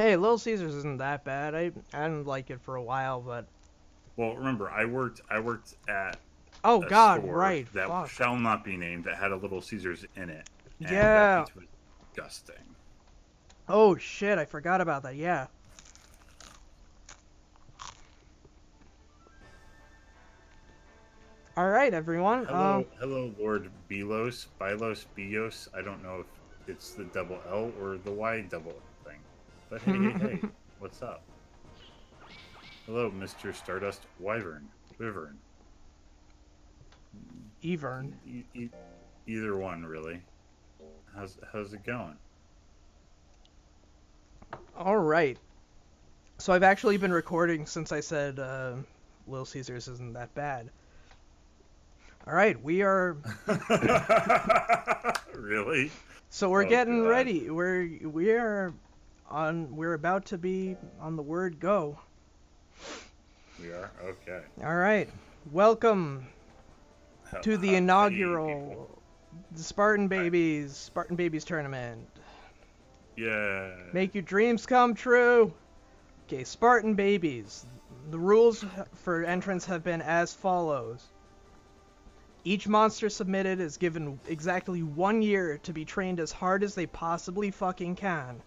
Hey, Little Caesars isn't that bad. I didn't like it for a while, but Well, remember, I worked at oh a God, store right? that Fuck. shall not be named that had a Little Caesars in it, and that Yeah. pizza was disgusting. Oh shit, I forgot about that. Yeah. All right, everyone. Hello, Lord Bilos. I don't know if it's the double L or the Y double L thing, but hey, what's up? Hello, Mister Stardust Wyvern. Evern. Either one, really. How's it going? All right. So I've actually been recording since I said Little Caesars isn't that bad. All right, we are. Really? So we're Oh getting God, ready. We are on. We're about to be on the word go. we are okay. All right. Welcome to the Hey, people. inaugural the Hi. Spartan Babies tournament. Yeah. Make your dreams come true. Okay, Spartan Babies. The rules for entrance have been as follows. Each monster submitted is given exactly 1 year to be trained as hard as they possibly fucking can.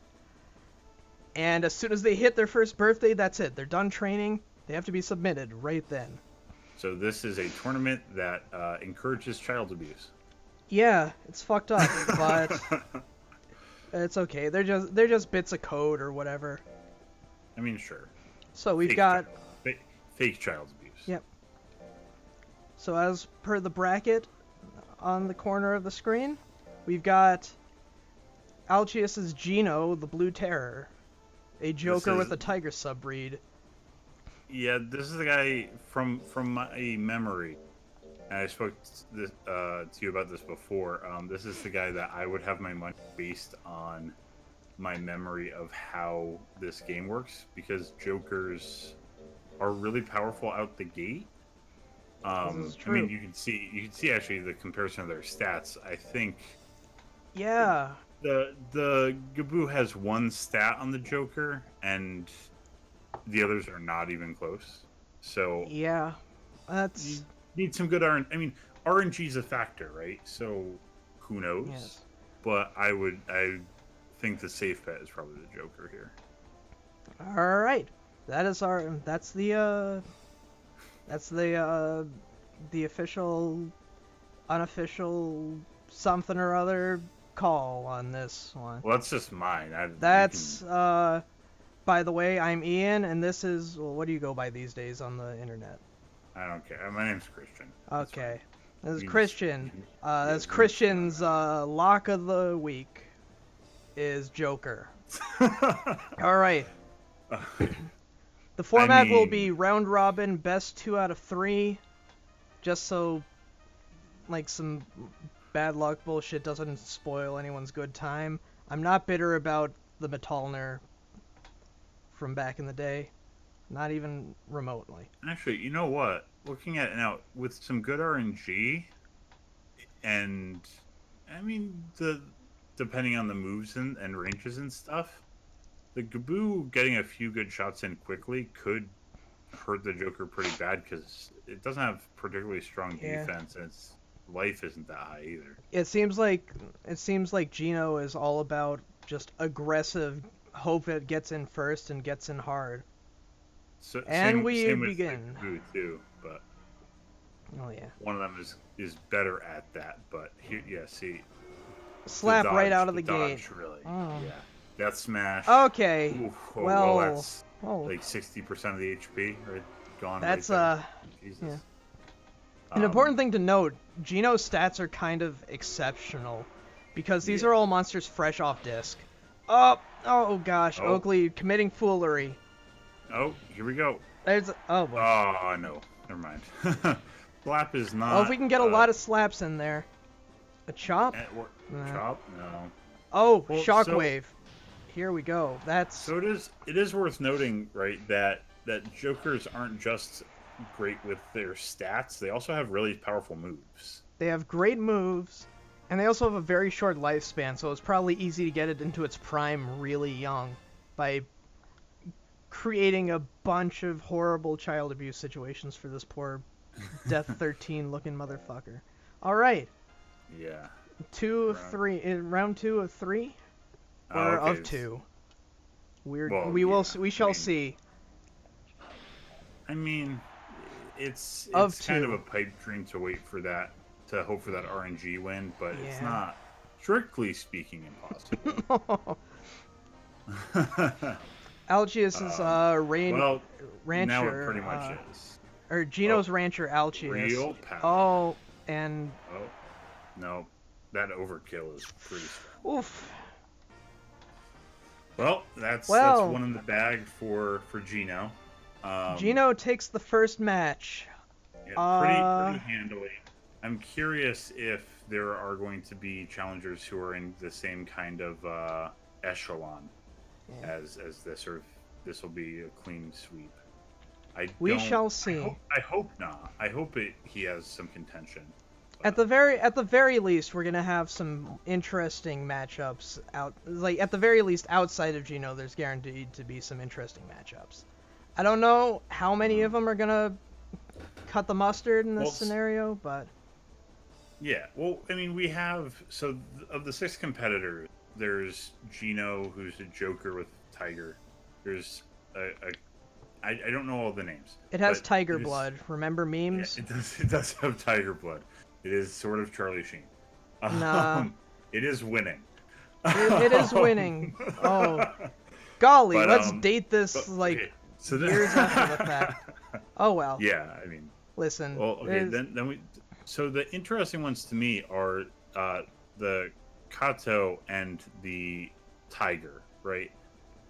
And as soon as they hit their first birthday, that's it. They're done training. They have to be submitted right then. So this is a tournament that encourages child abuse. Yeah, it's fucked up, but it's okay. They're just bits of code or whatever. I mean, sure. So we've Fake got child, fake child abuse. yep. So as per the bracket on the corner of the screen, we've got Alcius's Gino, the Blue Terror, a This Joker is with a Tiger subbreed. yeah. This is the guy from my memory. And I spoke to you about this before. This is the guy that I would have my money based on my memory of how this game works because Jokers are really powerful out the gate. This is I mean, true. you can see actually the comparison of their stats. I think Yeah, the Gaboo has one stat on the Joker, and the others are not even close. So yeah. you That's need some good RNG. I mean, RNG is a factor, right? So who knows? yes. But I think the safe bet is probably the Joker here. All right. That is our. That's the official, unofficial something or other call on this one. Well, that's just mine. You That's can. By the way, I'm Ian, and this is well, what do you go by these days on the internet? I don't care. My name's Christian. That's fine. Okay, this is You can just Christian. yeah, That's we can just go Christian's lock of the week is Joker. on All right. that. The I format will be mean, round robin, best 2 out of 3, just so like some bad luck bullshit doesn't spoil anyone's good time. I'm not bitter about the Metalner from back in the day, not even remotely. actually, you know what? Looking at it now with some good RNG, and I mean the depending on the moves and ranges and stuff, the Gaboo getting a few good shots in quickly could hurt the Joker pretty bad because it doesn't have particularly strong Yeah. defense and its life isn't that high either. It seems like Gino is all about just aggressive hope it gets in first and gets in hard. So And same we same with the begin. Gaboo too, but Oh yeah. one of them is better at that. But here, yeah, see Slap right out of the the gate. dodge really, Oh. yeah, Death Smash. Okay. Ooh, oh, well, Well, that's oh, like 60% of the HP right gone right that's there. yeah. Jesus. An important Um, thing to note, Gino's stats are kind of exceptional because these yeah. are all monsters fresh off disc. Oh gosh, Oh, Oakley committing foolery. oh, here we go. There's oh boy. Oh no, never mind. Flap is Oh, if not. we can get a lot of slaps in there. A chop? What? Nah. Chop? No. Oh, Well, shockwave. Here we go. That's so it is worth noting, right, that Jokers aren't just great with their stats; they also have really powerful moves. they have great moves, and they also have a very short lifespan, so it's probably easy to get it into its prime really young by creating a bunch of horrible child abuse situations for this poor Death 13 looking motherfucker. All right. Yeah. 2 of 3. Round 2 of 3? Or okay. of 2? Well, We shall see. I mean, it's kind of a pipe dream to hope for that RNG win, but it's not, strictly speaking, impossible. Algius's rancher. Now it pretty much is. Or Gino's rancher, Algius. Real power. Oh, and... Oh, no. That overkill is pretty strong. Oof. Well, that's one in the bag for Gino. Gino takes the first match. Yeah, pretty handily. I'm curious if there are going to be challengers who are in the same kind of echelon as this, or this will be a clean sweep. We shall see. I hope not. I hope he has some contention. At the very least, we're gonna have some interesting matchups out. Like at the very least, outside of Gino, there's guaranteed to be some interesting matchups. I don't know how many of them are gonna cut the mustard in this scenario, but yeah. Well, I mean, we have of the 6 competitors, there's Gino, who's a Joker with Tiger. There's I don't know all the names. It has Tiger blood. Remember memes? Yeah, it does have Tiger blood. It is sort of Charlie Sheen. Nah. It is winning. It is winning. Oh, golly, let's date this years after the fact. Oh well. Yeah, I mean. Listen. Well, okay, then we. So the interesting ones to me are the Kato and the Tiger, right?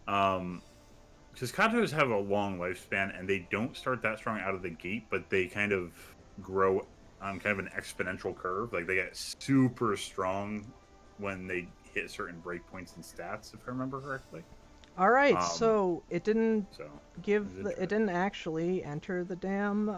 Because Katos have a long lifespan and they don't start that strong out of the gate, but they kind of grow on kind of an exponential curve. Like they get super strong when they hit certain breakpoints and stats, if I remember correctly. All right, so it didn't it didn't actually enter the damn.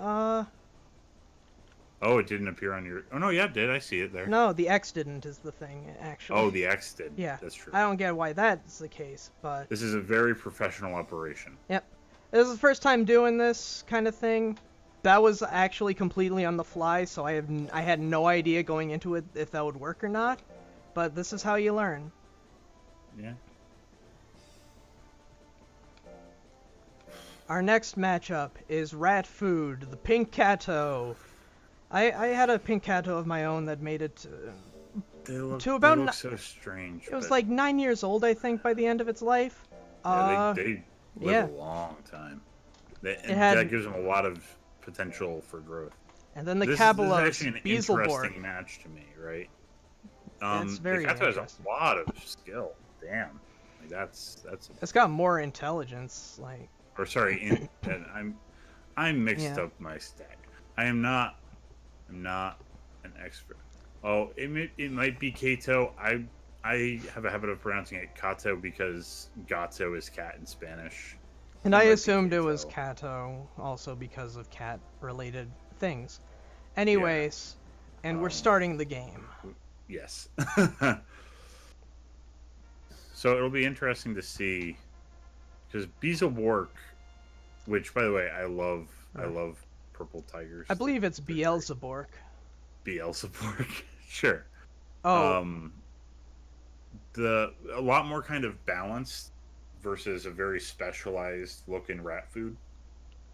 Oh, it didn't appear on your. Oh no, yeah, it did. I see it there. No, the X didn't is the thing actually. Oh, the X did. Yeah, that's true. I don't get why that's the case, but this is a very professional operation. Yep, this is the first time doing this kind of thing. That was actually completely on the fly, so I had no idea going into it if that would work or not. But this is how you learn. Yeah. Our next matchup is Rat Food, the Pink Kato. I had a Pink Kato of my own that made it to about. They look so strange. It was like 9 years old, I think, by the end of its life. Yeah, they live a long time. That gives them a lot of potential for growth. And then the This is actually an interesting match to me, right? It's very the Kato has a lot of skill. Damn, like that's. It's got more intelligence, like. Or sorry, I'm mixed up my stack. I'm not an expert. Oh, it might be Kato. I have a habit of pronouncing it Kato because gato is cat in Spanish. And I assumed it was Kato also because of cat-related things. Anyways, and we're starting the game. Yes. So it'll be interesting to see, because Beelzebub, which by the way I love purple tigers. I believe it's Beelzebub. Beelzebub, sure. Oh. A lot more kind of balanced versus a very specialized look in rat food.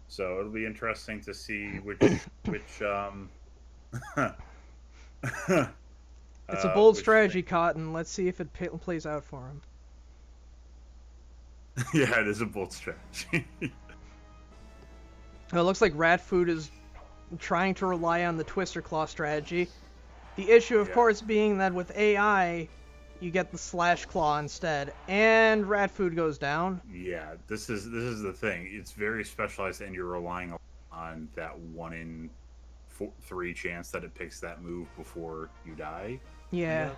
So it'll be interesting to see which It's a bold strategy, Cotton. Let's see if it plays out for him. Yeah, it is a bold strategy. It looks like Rat Food is trying to rely on the Twister Claw strategy. The issue, of course, being that with AI, you get the Slash Claw instead, and Rat Food goes down. Yeah, this is the thing. It's very specialized, and you're relying on that 1 in 3 chance that it picks that move before you die. Yeah.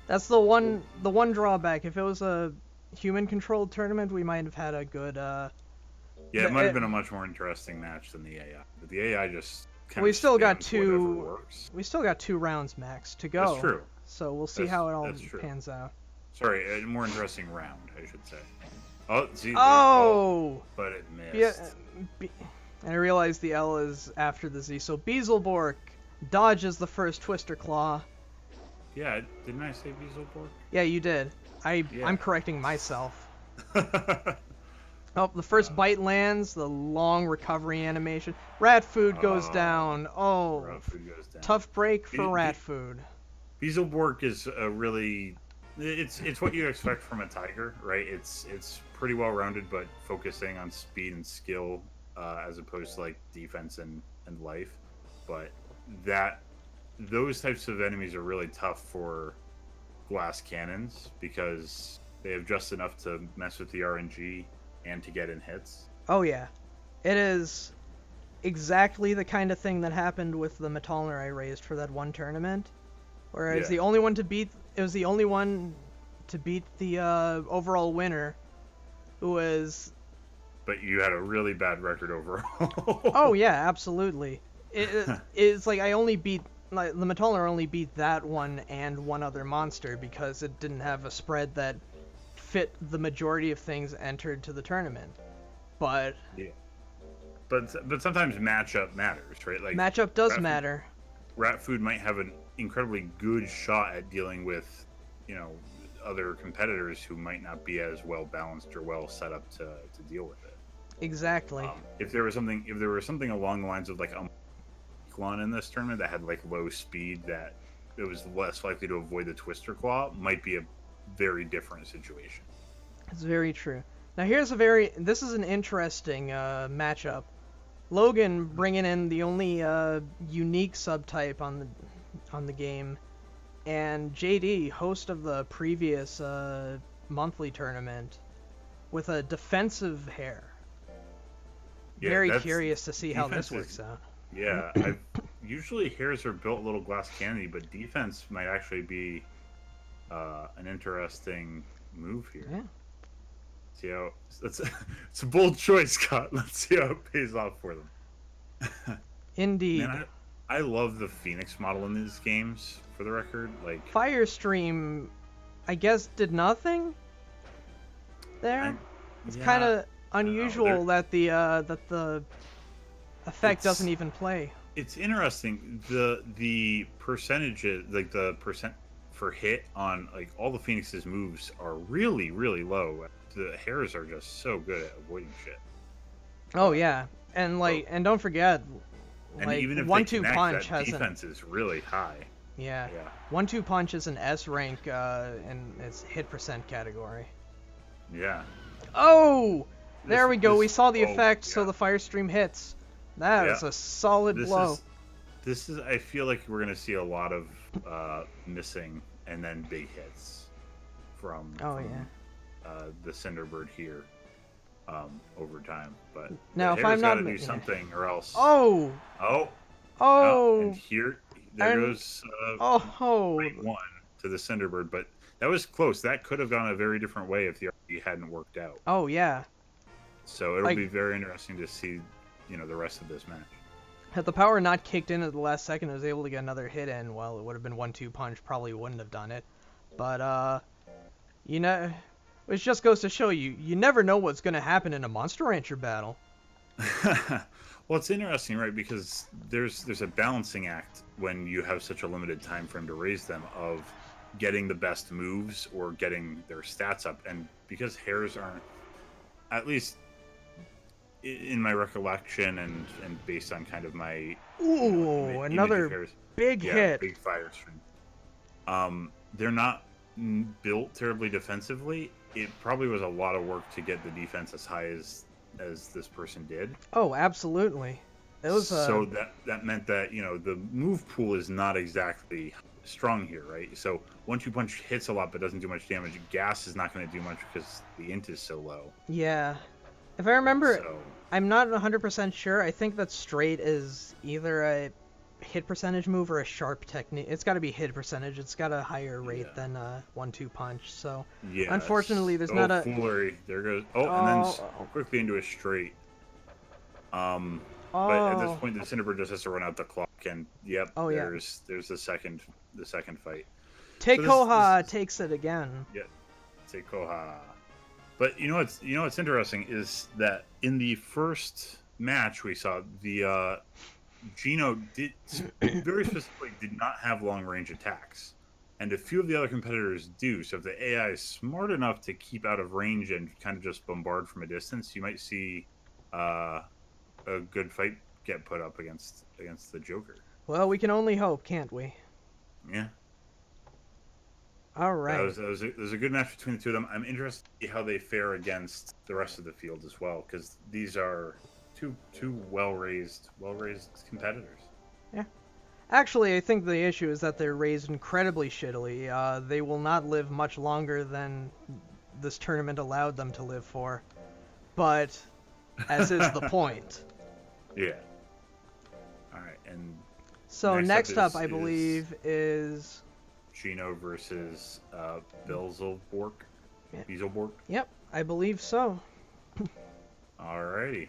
That's the one drawback. If it was a human-controlled tournament, we might have had a good. Yeah, it might have been a much more interesting match than the AI. But the AI just kind we of still got two. We still got 2 rounds max to go. That's true. So we'll see how it all pans out. Sorry, a more interesting round, I should say. Oh, see. But it missed. And I realize the L is after the Z. So Beelzeborg dodges the first Twister Claw. Yeah, didn't I say Beelzeborg? Yeah, you did. I'm correcting myself. Oh, the first bite lands, the long recovery animation. Rat Food goes down. Oh, Rat Food goes down. Tough break for Rat Food. Beelzeborg is a really... It's what you expect from a tiger, right? It's pretty well rounded, but focusing on speed and skill as opposed to like defense and life. But those types of enemies are really tough for glass cannons because they have just enough to mess with the RNG and to get in hits. Oh yeah, it is exactly the kind of thing that happened with the Metallner I raised for that one tournament. Whereas the only one to beat, it was the only one to beat the overall winner, who was... But you had a really bad record overall. Oh yeah, absolutely. It's like I only beat, like, the Metallner only beat that one and one other monster because it didn't have a spread that fit the majority of things entered to the tournament. But... Yeah. But sometimes matchup matters, right? Like matchup does matter. Rat Food might have an incredibly good shot at dealing with, you know, other competitors who might not be as well balanced or well set up to deal with it. Exactly. If there was something along the lines of like a Clone in this tournament that had like low speed, that it was less likely to avoid the Twister Claw, might be a very different situation. It's very true. Now this is an interesting matchup. Logan bringing in the only unique subtype on the game, and JD, host of the previous monthly tournament, with a defensive hair. Yeah, very curious to see how this works out. Yeah, usually hairs are built a little glass candy, but defense might actually be an interesting move here. Yeah. See how it's a bold choice, Scott. Let's see how it pays off for them. Indeed. Man, I love the Phoenix model in these games. For the record, like Firestream, I guess did nothing there. It's kind of unusual that the effect doesn't even play. It's interesting. The percentages, like the percent for hit on like all the Phoenix's moves are really, really low. The hairs are just so good at avoiding shit. Oh yeah, and and don't forget, and like even if 1-2 punch has defense is really high. Yeah. 1-2 punch is an S rank in its hit percent category. Yeah. Oh, there we go. We saw the effect, so the Firestream hits. That is a solid blow. This is. I feel like we're gonna see a lot of missing and then big hits from the Cinderbird here over time. But now, if I'm not do something or else. Oh. And here, goes one to the Cinderbird, but that was close. That could have gone a very different way if the RP hadn't worked out. Oh yeah. So it'll be very interesting to see, the rest of this match. Had the power not kicked in at the last second, it was able to get another hit in. Well, it would have been 1-2 punch. Probably wouldn't have done it. But which just goes to show you never know what's going to happen in a Monster Rancher battle. Well, it's interesting, right? Because there's a balancing act when you have such a limited time frame to raise them of getting the best moves or getting their stats up. And because hairs aren't, at least in my recollection and based on kind of my another big hit, big Firestream. They're not built terribly defensively. It probably was a lot of work to get the defense as high as this person did. Oh, absolutely. It was so that meant that the move pool is not exactly strong here, right? So 1-2 punch hits a lot but doesn't do much damage. Gas is not going to do much because the int is so low. Yeah. If I remember, I'm not 100% sure. I think that straight is either a hit percentage move or a sharp technique. It's got to be hit percentage. It's got a higher rate than 1-2 punch. So unfortunately, there's not a foolery. There goes and then quickly into a straight. But at this point, the Cinderbird just has to run out the clock, and there's the second fight. Tekoha takes it again. Yeah, Koha. But what's interesting is that in the first match we saw, the Gino very specifically did not have long range attacks, and a few of the other competitors do. So if the AI is smart enough to keep out of range and kind of just bombard from a distance, you might see a good fight get put up against the Joker. Well, we can only hope, can't we? Yeah. All right. That was a good match between the two of them. I'm interested to see how they fare against the rest of the field as well, because these are two well-raised competitors. Yeah. Actually, I think the issue is that they're raised incredibly shittily. They will not live much longer than this tournament allowed them to live for. But, as is the point. Yeah. All right, and so next up I believe, is Gino versus Beelzebub. Yeah. Beelzebub. Yep, I believe so. Alrighty.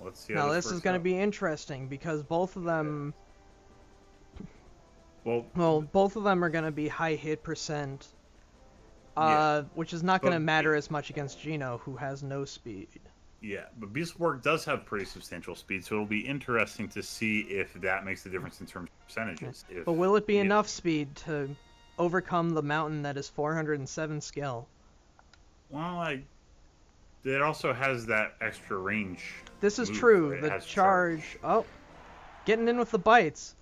Let's see. Now this is going to be interesting because both of them. Well, both of them are going to be high hit percent, which is not going to matter as much against Gino, who has no speed. Yeah, but Beelzebub does have pretty substantial speed, so it'll be interesting to see if that makes a difference in terms of percentages. Yeah. But will it be enough speed to overcome the mountain that is 407 skill? Well, it also has that extra range. This is true. The charge. Oh, getting in with the bites.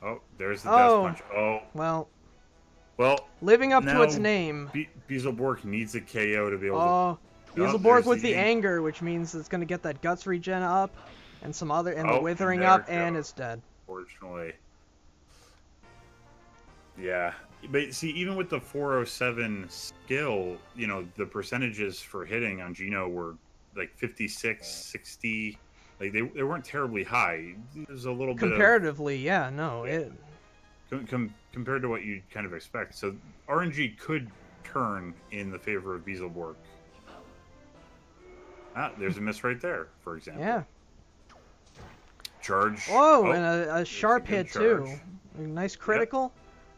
Oh, there's the death punch. Oh. Well. Living up to its name. Beelzebub needs a KO to be able to. Beelzebub with the anger, which means it's going to get that guts regen up, and some other, and the withering up, and it's dead. Fortunately. Yeah. But see, even with the 407 skill, the percentages for hitting on Gino were like 56, 60. Like they weren't terribly high. There's a little comparatively, bit compared to what you kind of expect. So RNG could turn in the favor of Beelzebub. There's a miss right there, for example. Yeah. Charge. Whoa, and a sharp hit too. A nice critical. Yep.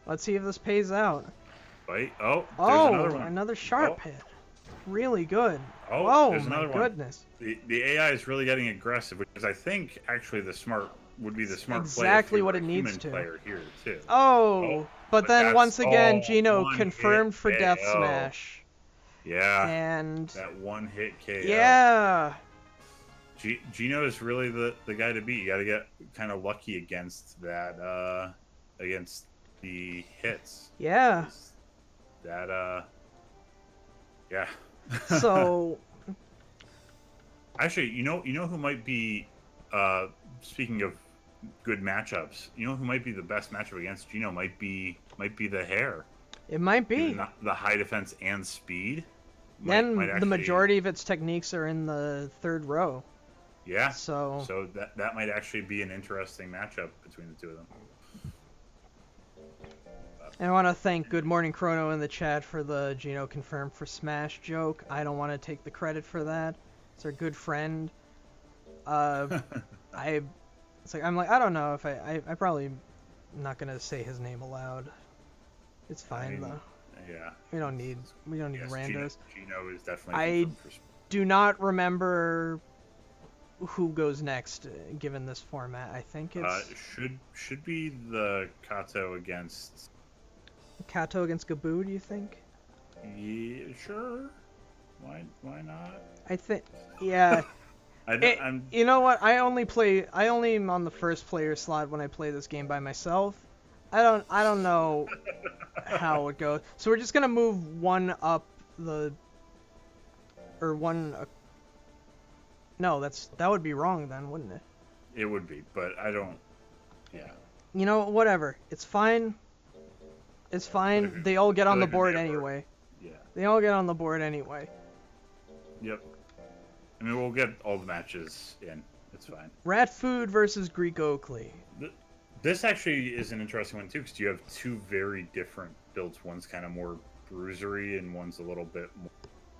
Let's see if this pays out. Bite. Oh, there's another one. Another sharp hit. Really good. Oh, there's another my goodness. The AI is really getting aggressive, which is, I think, actually the smart play. Exactly what it needs to. Player here too. But then once again, Gino confirmed for Death Smash. Yeah. And that one hit KO. Yeah. Gino is really the guy to beat. You got to get kind of lucky against that, against the hits. Yeah. That, yeah. So. Actually, you know who might be, speaking of good matchups, who might be the best matchup against Gino might be the Hare. It might be. The high defense and speed. The majority of its techniques are in the third row. Yeah. So that might actually be an interesting matchup between the two of them. And I want to thank Good Morning Chrono in the chat for the Gino confirmed for Smash joke. I don't want to take the credit for that. It's our good friend. I'm like, I don't know if I probably not gonna say his name aloud. It's fine though. Yeah. We don't need randos. Gino is definitely. I do not remember who goes next given this format. I think it's should be the Kato against Gaboo. Do you think? Yeah, sure. Why not? I think yeah. You know what? I only am on the first player slot when I play this game by myself. I don't know how it goes. So we're just gonna move one up the, or one. No, that would be wrong then, wouldn't it? It would be, but I don't. Yeah. Whatever. It's fine. It's fine. They all get on the board anyway. Yeah. They all get on the board anyway. Yep. I mean, we'll get all the matches in. It's fine. Rat Food versus Greek Oakley. This actually is an interesting one, too, because you have two very different builds. One's kind of more bruisery, and one's a little bit more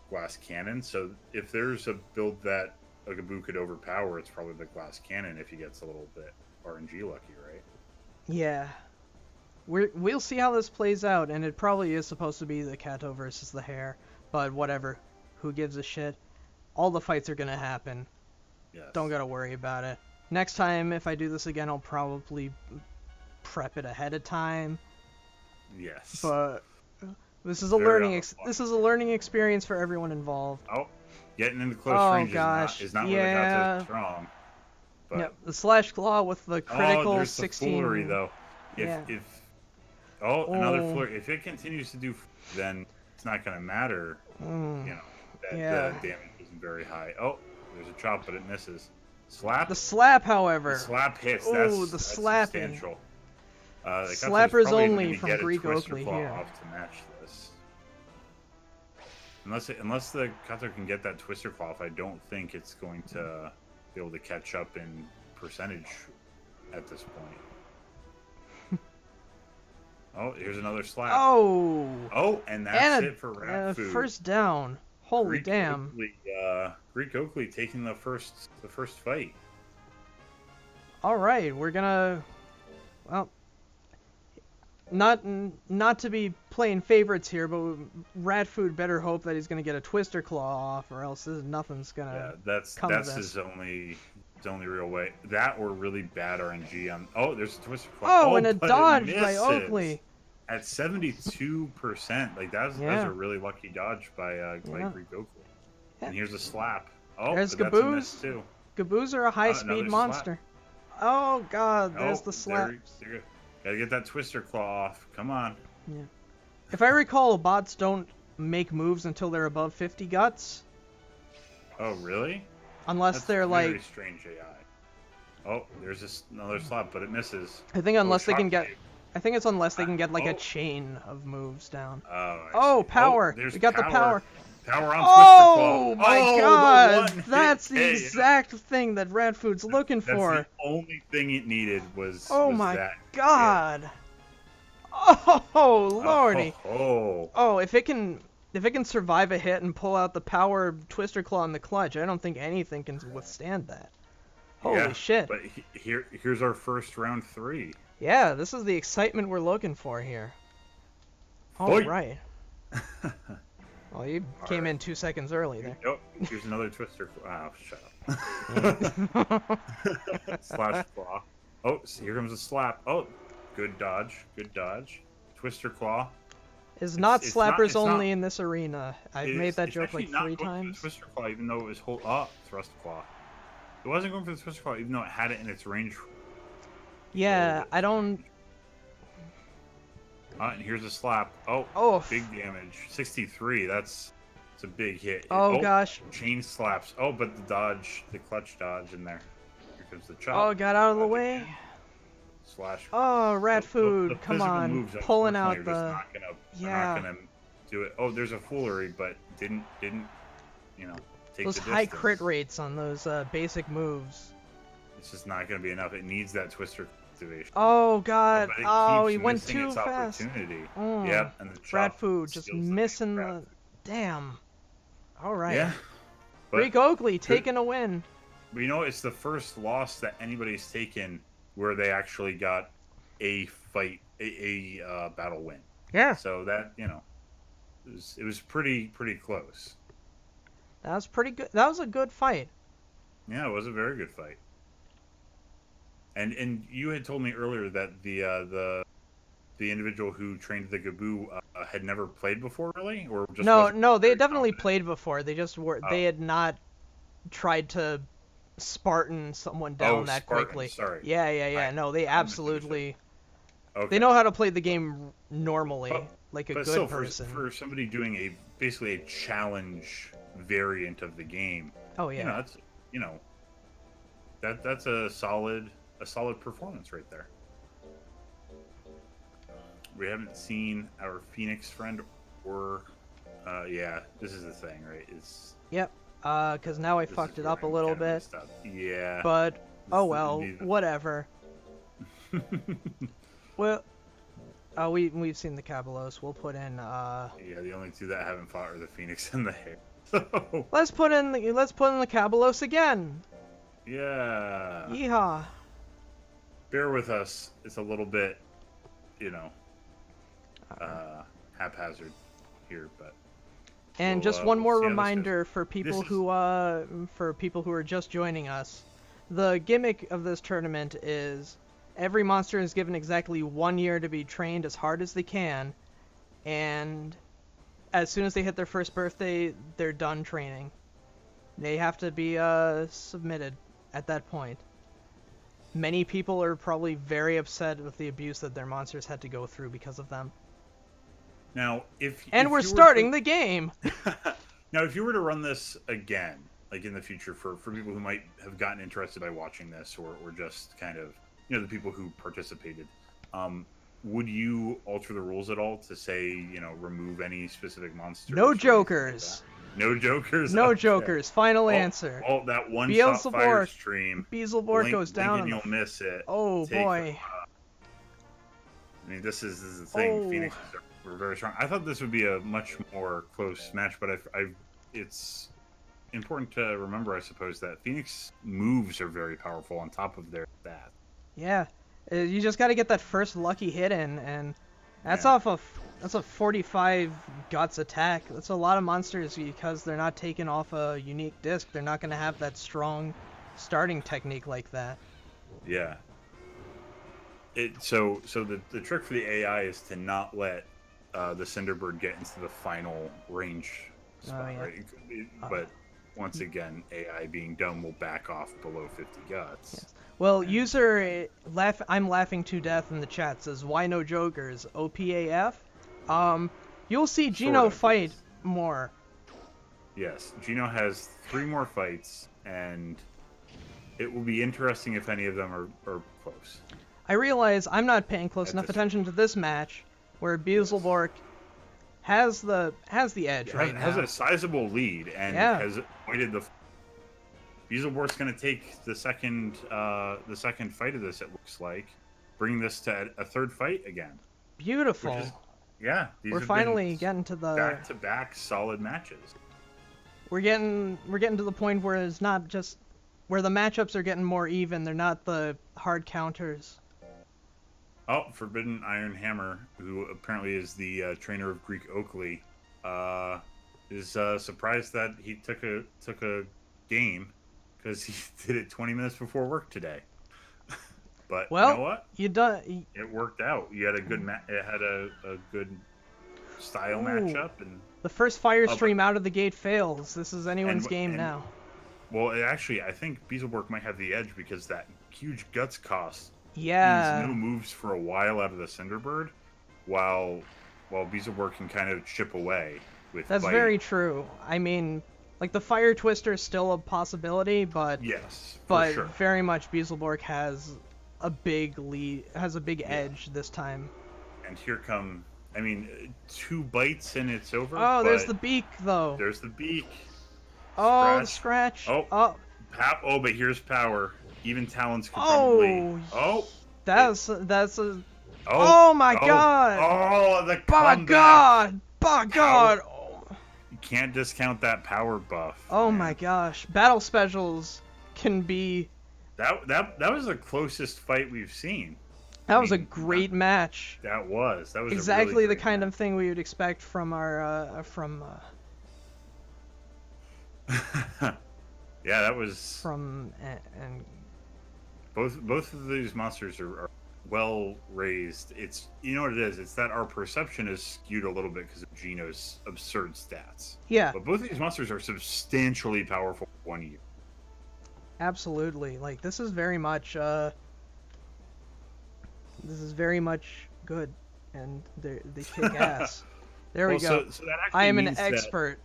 glass cannon. So if there's a build that a Gaboo could overpower, it's probably the glass cannon if he gets a little bit RNG lucky, right? Yeah. we'll see how this plays out, and it probably is supposed to be the Kato versus the hare, but whatever. Who gives a shit? All the fights are gonna happen. Yes. Don't gotta worry about it. Next time, if I do this again, I'll probably prep it ahead of time. Yes. But this is a learning experience for everyone involved. Oh, getting into close range gosh. is not really got so strong. But... Yep, the slash claw with the critical there's 16. The foolery, though. Another flurry. If it continues to do, then it's not going to matter. You know, that the damage isn't very high. Oh, there's a chop, but it misses. Slap. The slap, however. The slap hits. That's slapping. Substantial. Slappers only from Greek Oakley here. Off to match this. Unless the Kato can get that Twister Claw off, I don't think it's going to be able to catch up in percentage at this point. Oh, here's another slap. Oh, and that's it for Rat Food. First down. Holy damn. Greek Oakley taking the first fight. All right, we're gonna, well, not to be playing favorites here, but Rat Food better hope that he's gonna get a Twister Claw off, or else nothing's gonna. Yeah, that's his only real way. That or really bad RNG on. Oh, there's a Twister Claw. Oh, and a dodge by Oakley. At 72%, like that's a really lucky dodge by Greek Oakley. Yeah. And here's a slap. Oh, there's Gaboos. That's a miss too. Gaboos are a high-speed monster. Slap. Oh god, there's the slap. Gotta get that Twister Claw off. Come on. Yeah. If I recall, bots don't make moves until they're above 50 guts. Oh really? Unless they're like. Very strange AI. Oh, there's another slap, but it misses. I think unless they can get. I think it's unless they can get like a chain of moves down. Power! We got the power. Power on Twister Claw. My god! That's the exact thing that Rat Food's looking for. That's the only thing it needed was my god! Hit. Oh lordy! If it can survive a hit and pull out the power Twister Claw in the clutch, I don't think anything can withstand that. Holy shit! But here's our first round 3. Yeah, this is the excitement we're looking for here. All right. Well, you came in 2 seconds early there. Oh, here's another Twister Claw. Oh, shut up. Slash Claw. Oh, here comes a slap. Oh, good dodge. Good dodge. Twister Claw. It's slappers only in this arena. I've made that joke like 3 times. Twister Claw, even though it was Thrust Claw. It wasn't going for the Twister Claw, even though it had it in its range. Yeah, I don't. And here's a slap. Oh, big damage. 63. That's a big hit. Oh gosh. Chain slaps. Oh, but the clutch dodge in there. Here comes the chop. Oh, got out of the way. Slash. Oh, Rat Food, come on, pulling out the. Not gonna do it. Oh, there's a foolery, but didn't take those high crit rates on those basic moves. It's just not gonna be enough. It needs that Twister activation. Oh god! He went too fast. Yep, and the Rat Food just missing the. Damn. All right. Yeah. Greek Oakley taking a win. But it's the first loss that anybody's taken where they actually got a fight, a battle win. Yeah. So that it was pretty close. That was pretty good. That was a good fight. Yeah, it was a very good fight. And you had told me earlier that the individual who trained the Gaboo had never played before, really, or just no, they had definitely played before. They just were they had not tried to Spartan someone down that quickly. Sorry. Yeah. No, they absolutely. Okay. They know how to play the game normally, like a good still, person. For somebody doing basically a challenge variant of the game. Oh yeah. That's a solid performance right there. We haven't seen our Phoenix friend, or this is the thing, right? Yep. Because now I fucked it up a little bit. Yeah. But well, whatever. Well, we've seen the Cabalos. We'll put in. Yeah, the only two that haven't fought are the Phoenix and the Hare. Let's put in the Cabalos again. Yeah. Yeehaw. Bear with us. It's a little bit you know, haphazard here, but. And We'll, just one more see how this goes. reminder for people who are just joining us. The gimmick of this tournament is every monster is given exactly 1 year to be trained as hard as they can, and as soon as they hit their first birthday, they're done training. They have to be submitted at that point. Many people are probably very upset with the abuse that their monsters had to go through because of them. Now, And we're starting the game! Now, if you were to run this again, like in the future, for people who might have gotten interested by watching this, or just kind of, you know, the people who participated, would you alter the rules at all to say, you know, remove any specific monsters? No jokers! Like no jokers? No okay. jokers. Final answer. Oh, that one shot fire stream. Beelzebub goes down. And you'll miss it. Oh, boy. I mean, this is the thing. Oh. Phoenix were very strong. I thought this would be a much more close match, but it's important to remember, I suppose, that Phoenix moves are very powerful on top of their stats. Yeah, you just got to get that first lucky hit in, and that's that's a 45 guts attack. That's a lot of monsters because they're not taken off a unique disc. They're not going to have that strong starting technique like that. Yeah. So the trick for the AI is to not let the Cinderbird get into the final range spot, yeah. right? But once again, AI being dumb will back off below 50 guts. Yes. Well, I'm laughing to death in the chat says, why no jokers? OPAF? You'll see Gino fight more. Yes, Gino has 3 more fights, and it will be interesting if any of them are close. I realize I'm not paying close enough attention to this match, where Beelzebub has the edge right now. Has a sizable lead, and has avoided the. Beelzebub's going to take the second fight of this. It looks like, bringing this to a third fight again. Beautiful. We're finally getting to the back-to-back solid matches. We're getting to the point where it's not just where the matchups are getting more even. They're not the hard counters. Oh, Forbidden Iron Hammer, who apparently is the trainer of Greek Oakley, is surprised that he took a game because he did it 20 minutes before work today. But you know what? It worked out. You had a good It had a good style matchup, and the first fire stream out of the gate fails. This is anyone's game now. Well, actually, I think Beelzebub might have the edge because that huge guts cost. Yeah. Means no moves for a while out of the Cinderbird, while Beelzebub can kind of chip away with. That's very true. I mean, like the Fire Twister is still a possibility, but sure. Very much Beelzebub has a big lead, has a big edge this time. And here come, 2 bites and it's over. Oh, there's the beak though. There's the beak. Oh, scratch. Oh, but here's power. Even Talons could probably. That's a. Oh my god. Oh, the comeback. By God. You can't discount that power buff. Oh my gosh. Battle specials can be. That was the closest fight we've seen. That was a great match. That was exactly a really the kind of thing we would expect from our yeah, that was from and both of these monsters are well raised. It's, you know what it is, it's that our perception is skewed a little bit because of Gino's absurd stats. Yeah, but both of these monsters are substantially powerful for 1 year. Absolutely. Like, this is very much good, and they kick ass. There we go. So that I am an expert.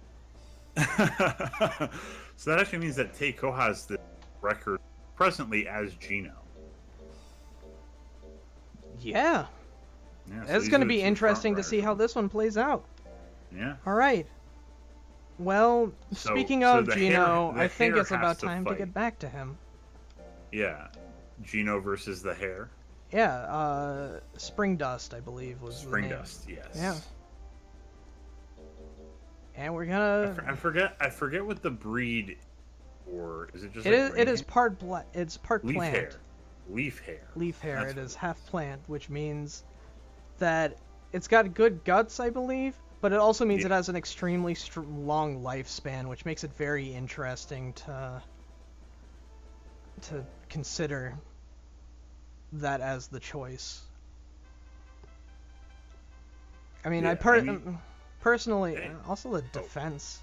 So that actually means that Teiko has the record presently as Gino. Yeah. So it's going to be interesting to see how this one plays out. Yeah. All right. Well, speaking of Gino, I think it's about time to get back to him. Yeah. Gino versus the Hare. Yeah, Spring Dust, I believe, was the name. Spring Dust, yes. Yeah. And we're gonna. I forget what the breed, or is it just? It is part It's part leaf plant. Hare. Leaf hare. Leaf hare. It is half plant, which means that it's got good guts, I believe, but it also means Yeah. it has an extremely long lifespan, which makes it very interesting to consider that as the choice. I mean, personally, hey. also the Oh. defense.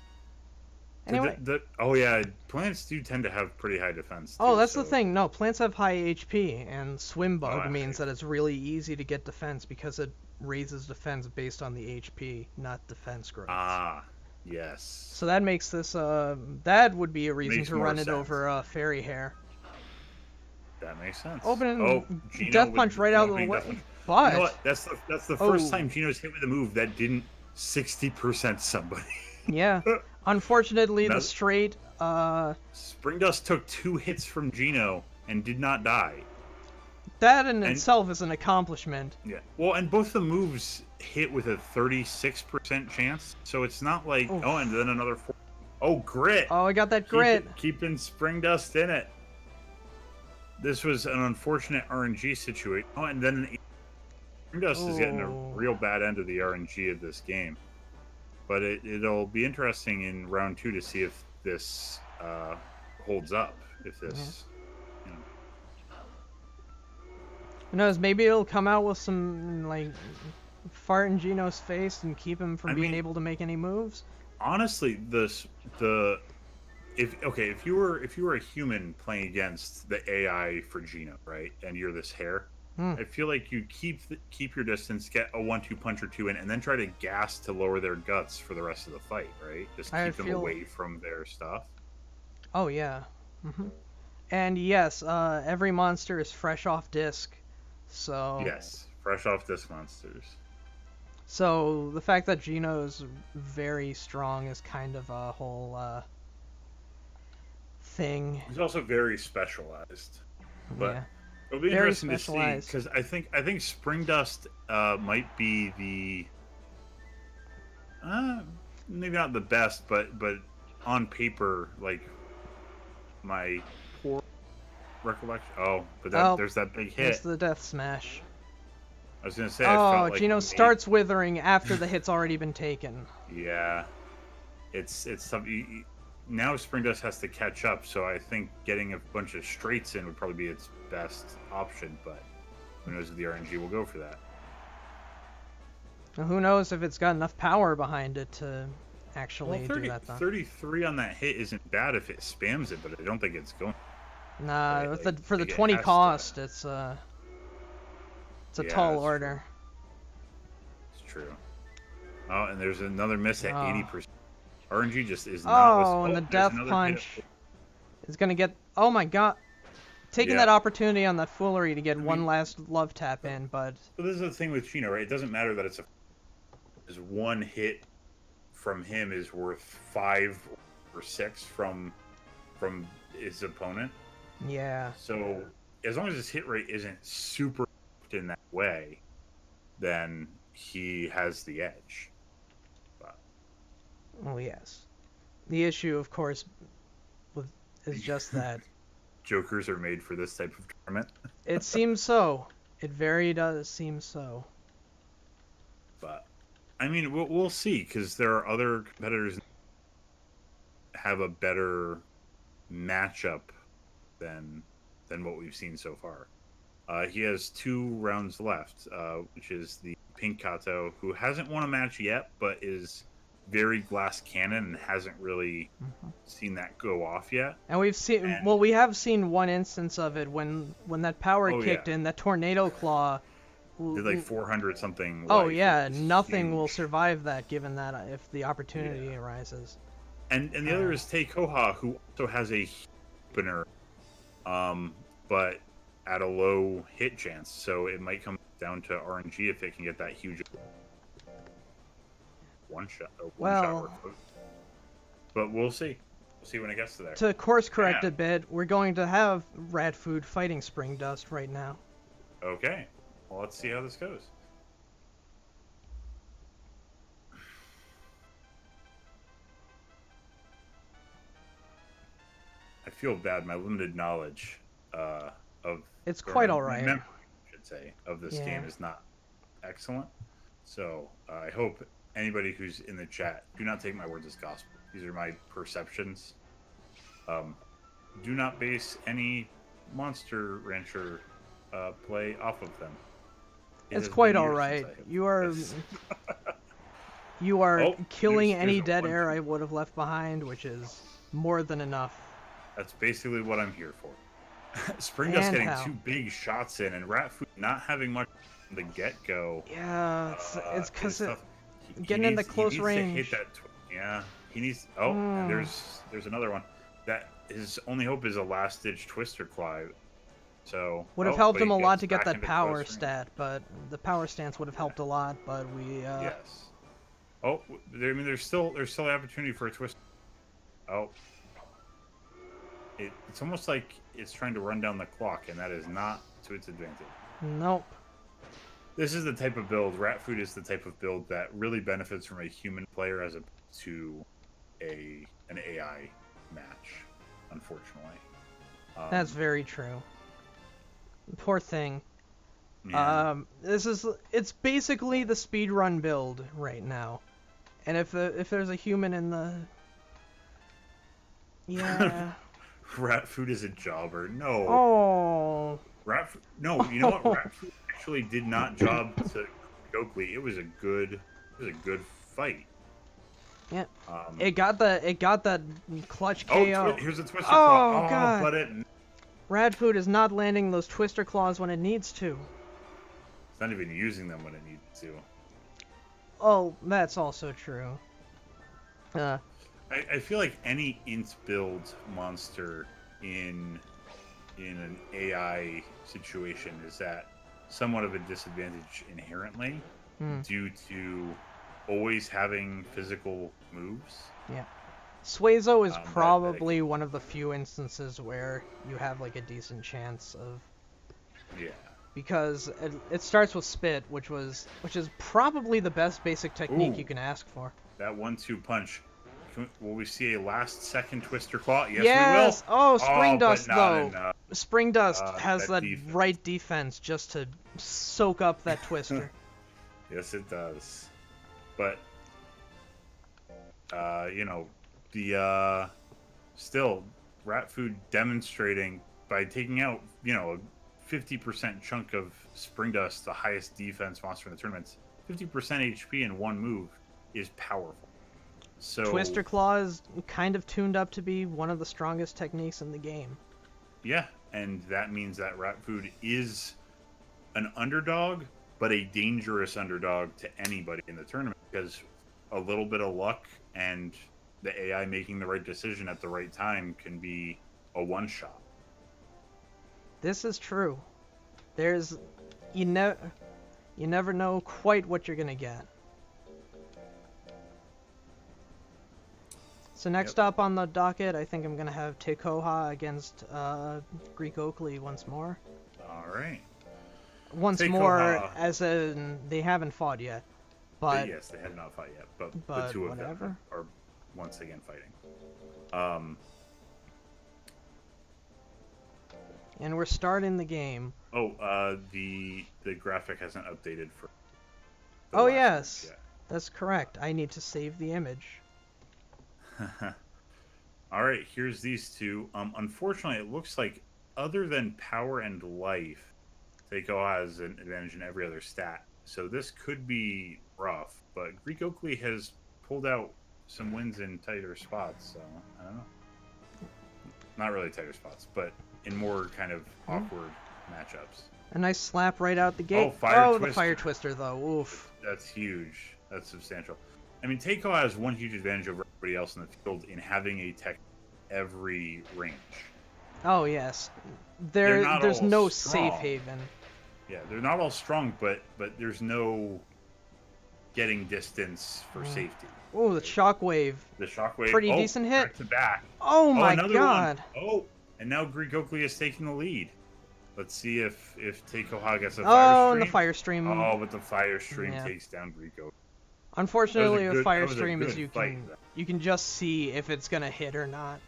Anyway. Oh yeah, plants do tend to have pretty high defense. Oh, Too, that's so. the thing. No, plants have high HP, and swim bug Oh, means that it's really easy to get defense because it raises defense based on the HP, not defense growth. Ah, yes. So that makes this that would be a reason Makes to more run it sense. over fairy hair. That makes sense. Opening Gino death punch right out of the way. But you know what? That's the first time Gino's hit with a move that didn't 60% somebody. Yeah. Unfortunately, the straight Spring Dust took 2 hits from Gino and did not die. That in itself is an accomplishment. Yeah. Well, and both the moves hit with a 36% chance, so it's not like Oof. oh, and then another 4. Oh, grit. Oh, I got that grit. Keeping Spring Dust in it. This was an unfortunate RNG situation. Oh, and then Spring Dust is getting a real bad end of the RNG of this game. But it'll be interesting in round 2 to see if this holds up. If this, you know. Who knows? Maybe it'll come out with some like fart in Gino's face and keep him from being able to make any moves. Honestly, if you were a human playing against the AI for Gino, right, and you're this hair, I feel like you keep your distance, get a 1-2 punch or 2 in, and then try to gas to lower their guts for the rest of the fight, right? Just keep them away from their stuff. Oh yeah. And yes, every monster is fresh off disc, so. Yes, fresh off disc monsters. So the fact that Gino's very strong is kind of a whole thing. He's also very specialized, but. Yeah. It'll be interesting to see because I think Spring Dust might be the maybe not the best, but on paper, like my poor recollection. Oh, but there's that big hit. It's the death smash. I was gonna say. Oh, Gino starts withering after the hit's already been taken. Yeah, it's something. Now Spring Dust has to catch up, so I think getting a bunch of straights in would probably be its best option, but who knows if the RNG will go for that. Well, who knows if it's got enough power behind it to actually do that, though. 33 on that hit isn't bad if it spams it, but I don't think it's going. Nah, right, for the 20 cost, it's a tall order. It's true. Oh, and there's another miss at 80%. RNG just is not. Oh, and the death punch is gonna get. Oh my god, taking that opportunity on that foolery to get one last love tap in, but. So this is the thing with Chino, right? It doesn't matter that it's one hit from him is worth 5 or 6 from his opponent. Yeah. So as long as his hit rate isn't super in that way, then he has the edge. Oh yes. The issue, of course, is just that Jokers are made for this type of tournament. It seems so. It very does seem so. But I mean, we'll see, because there are other competitors that have a better matchup than what we've seen so far. He has 2 rounds left, which is the Pink Kato, who hasn't won a match yet, but is very glass cannon and hasn't really seen that go off yet. And we've seen, we have seen one instance of it when that power kicked in, that tornado claw. Did like 400 something. Oh yeah, nothing will survive that, given that if the opportunity arises. And the other is Tay Koha, who also has a opener, but at a low hit chance, so it might come down to RNG if it can get that huge one shot. But we'll see. We'll see when it gets to there. To course correct a bit, we're going to have Rat Food fighting Spring Dust right now. Okay. Well, let's see how this goes. I feel bad. My limited knowledge of it's quite all right. I should say of this game is not excellent. So I hope anybody who's in the chat, do not take my words as gospel. These are my perceptions. Do not base any Monster Rancher play off of them. It's quite all right. You are you are killing any dead air I would have left behind, which is more than enough. That's basically what I'm here for. Springdust getting 2 big shots in, and Ratfood not having much from the get-go. Yeah, it's because getting into close range. To hit that yeah, he needs. Oh, and there's another one. That his only hope is a last-ditch Twister Claw. So would have helped him a lot to get that power stat, but the power stance would have helped a lot. But we. Yes. Oh, I mean, there's still the opportunity for a twist. Oh. It's almost like it's trying to run down the clock, and that is not to its advantage. Nope. This is the type of build. Ratfood is the type of build that really benefits from a human player as opposed to an AI match. Unfortunately. That's very true. Poor thing. Yeah. It's basically the speedrun build right now, and if there's a human in the. Yeah. Ratfood is a jobber. No. Oh. Ratfood. No, you know what? Ratfood actually did not job to Oakley. It was a good fight. Yeah. It got that clutch KO. Here's a Twister Claw. Oh God. But Ratfood is not landing those Twister Claws when it needs to. It's not even using them when it needs to. Oh, that's also true. I feel like any int build monster in an AI situation is at somewhat of a disadvantage inherently due to always having physical moves. Yeah. Suezo is probably one of the few instances where you have like a decent chance of. Yeah. Because it starts with spit, which is probably the best basic technique you can ask for. That 1-2 punch. Will we see a last-second Twister Claw? Yes, we will. Oh, Springdust, though. Enough. Springdust has that right defense just to soak up that Twister. Yes, it does. But, still, Ratfood demonstrating by taking out, a 50% chunk of Springdust, the highest defense monster in the tournament, 50% HP in one move is powerful. So Twister Claw is kind of tuned up to be one of the strongest techniques in the game. Yeah, and that means that Ratfood is an underdog, but a dangerous underdog to anybody in the tournament because a little bit of luck and the AI making the right decision at the right time can be a one-shot. This is true. You never know quite what you're gonna get. So next up on the docket, I think I'm going to have Tekoha against Greek Oakley once more. All right. Once more, as in they haven't fought yet. But yes, they have not fought yet, but the two of them are once again fighting. And we're starting the game. Oh, the graphic hasn't updated for. Oh yes, that's correct. I need to save the image. All right, here's these two. Unfortunately, it looks like other than power and life, Teiko has an advantage in every other stat. So this could be rough, but Greek Oakley has pulled out some wins in tighter spots, so I don't know. Not really tighter spots, but in more kind of awkward matchups. A nice slap right out the gate. The Fire Twister, though. Oof. That's huge. That's substantial. I mean, Teiko has one huge advantage over everybody else in the field in having a tech every range. Oh, yes. There's no safe haven. Yeah, they're not all strong, but there's no getting distance for safety. Oh, the Shockwave. The Shockwave. Pretty decent hit. Back to back. Oh, my God. One. Oh, and now Greek Oakley is taking the lead. Let's see if Teikoha gets a Fire Stream. Oh, and the Fire Stream. Oh, but the Fire Stream takes down Greek Oakley. Unfortunately, with Fire Stream is you can just see if it's gonna hit or not.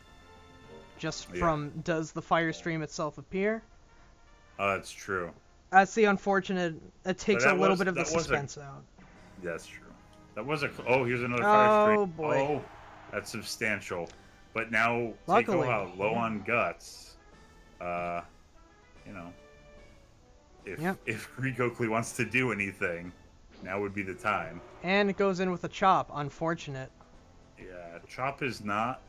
Just from does the Fire Stream itself appear? Oh, that's true. That's the unfortunate. It takes a little bit of the that was suspense out. That's true. That was a. Oh, here's another fire Oh stream. boy. Oh, that's substantial. But now Luckily, Teikoha low on guts. You know, if Greek Oakley wants to do anything, now would be the time. And it goes in with a chop. Unfortunate. Yeah, chop is not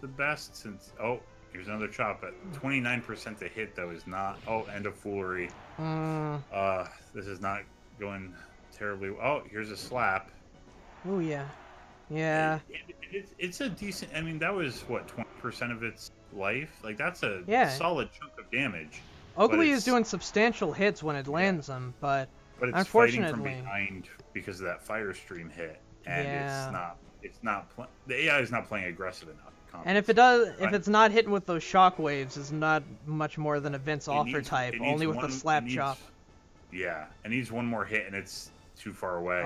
the best since. Oh, here's another chop at 29% to hit though is not. Oh, end of foolery. This is not going terribly. Oh, here's a slap. Oh yeah, yeah. It's a decent. I mean, that was what 20% of its life. Like that's a solid chunk of damage. Oakley is doing substantial hits when it lands them, but it's unfortunately, fighting from behind because of that fire stream hit, and it's not. The AI is not playing aggressive enough. And if it's not hitting with those shockwaves, it's not much more than a Vince Offer type, only with the slap chop. Yeah, it needs one more hit, and it's too far away.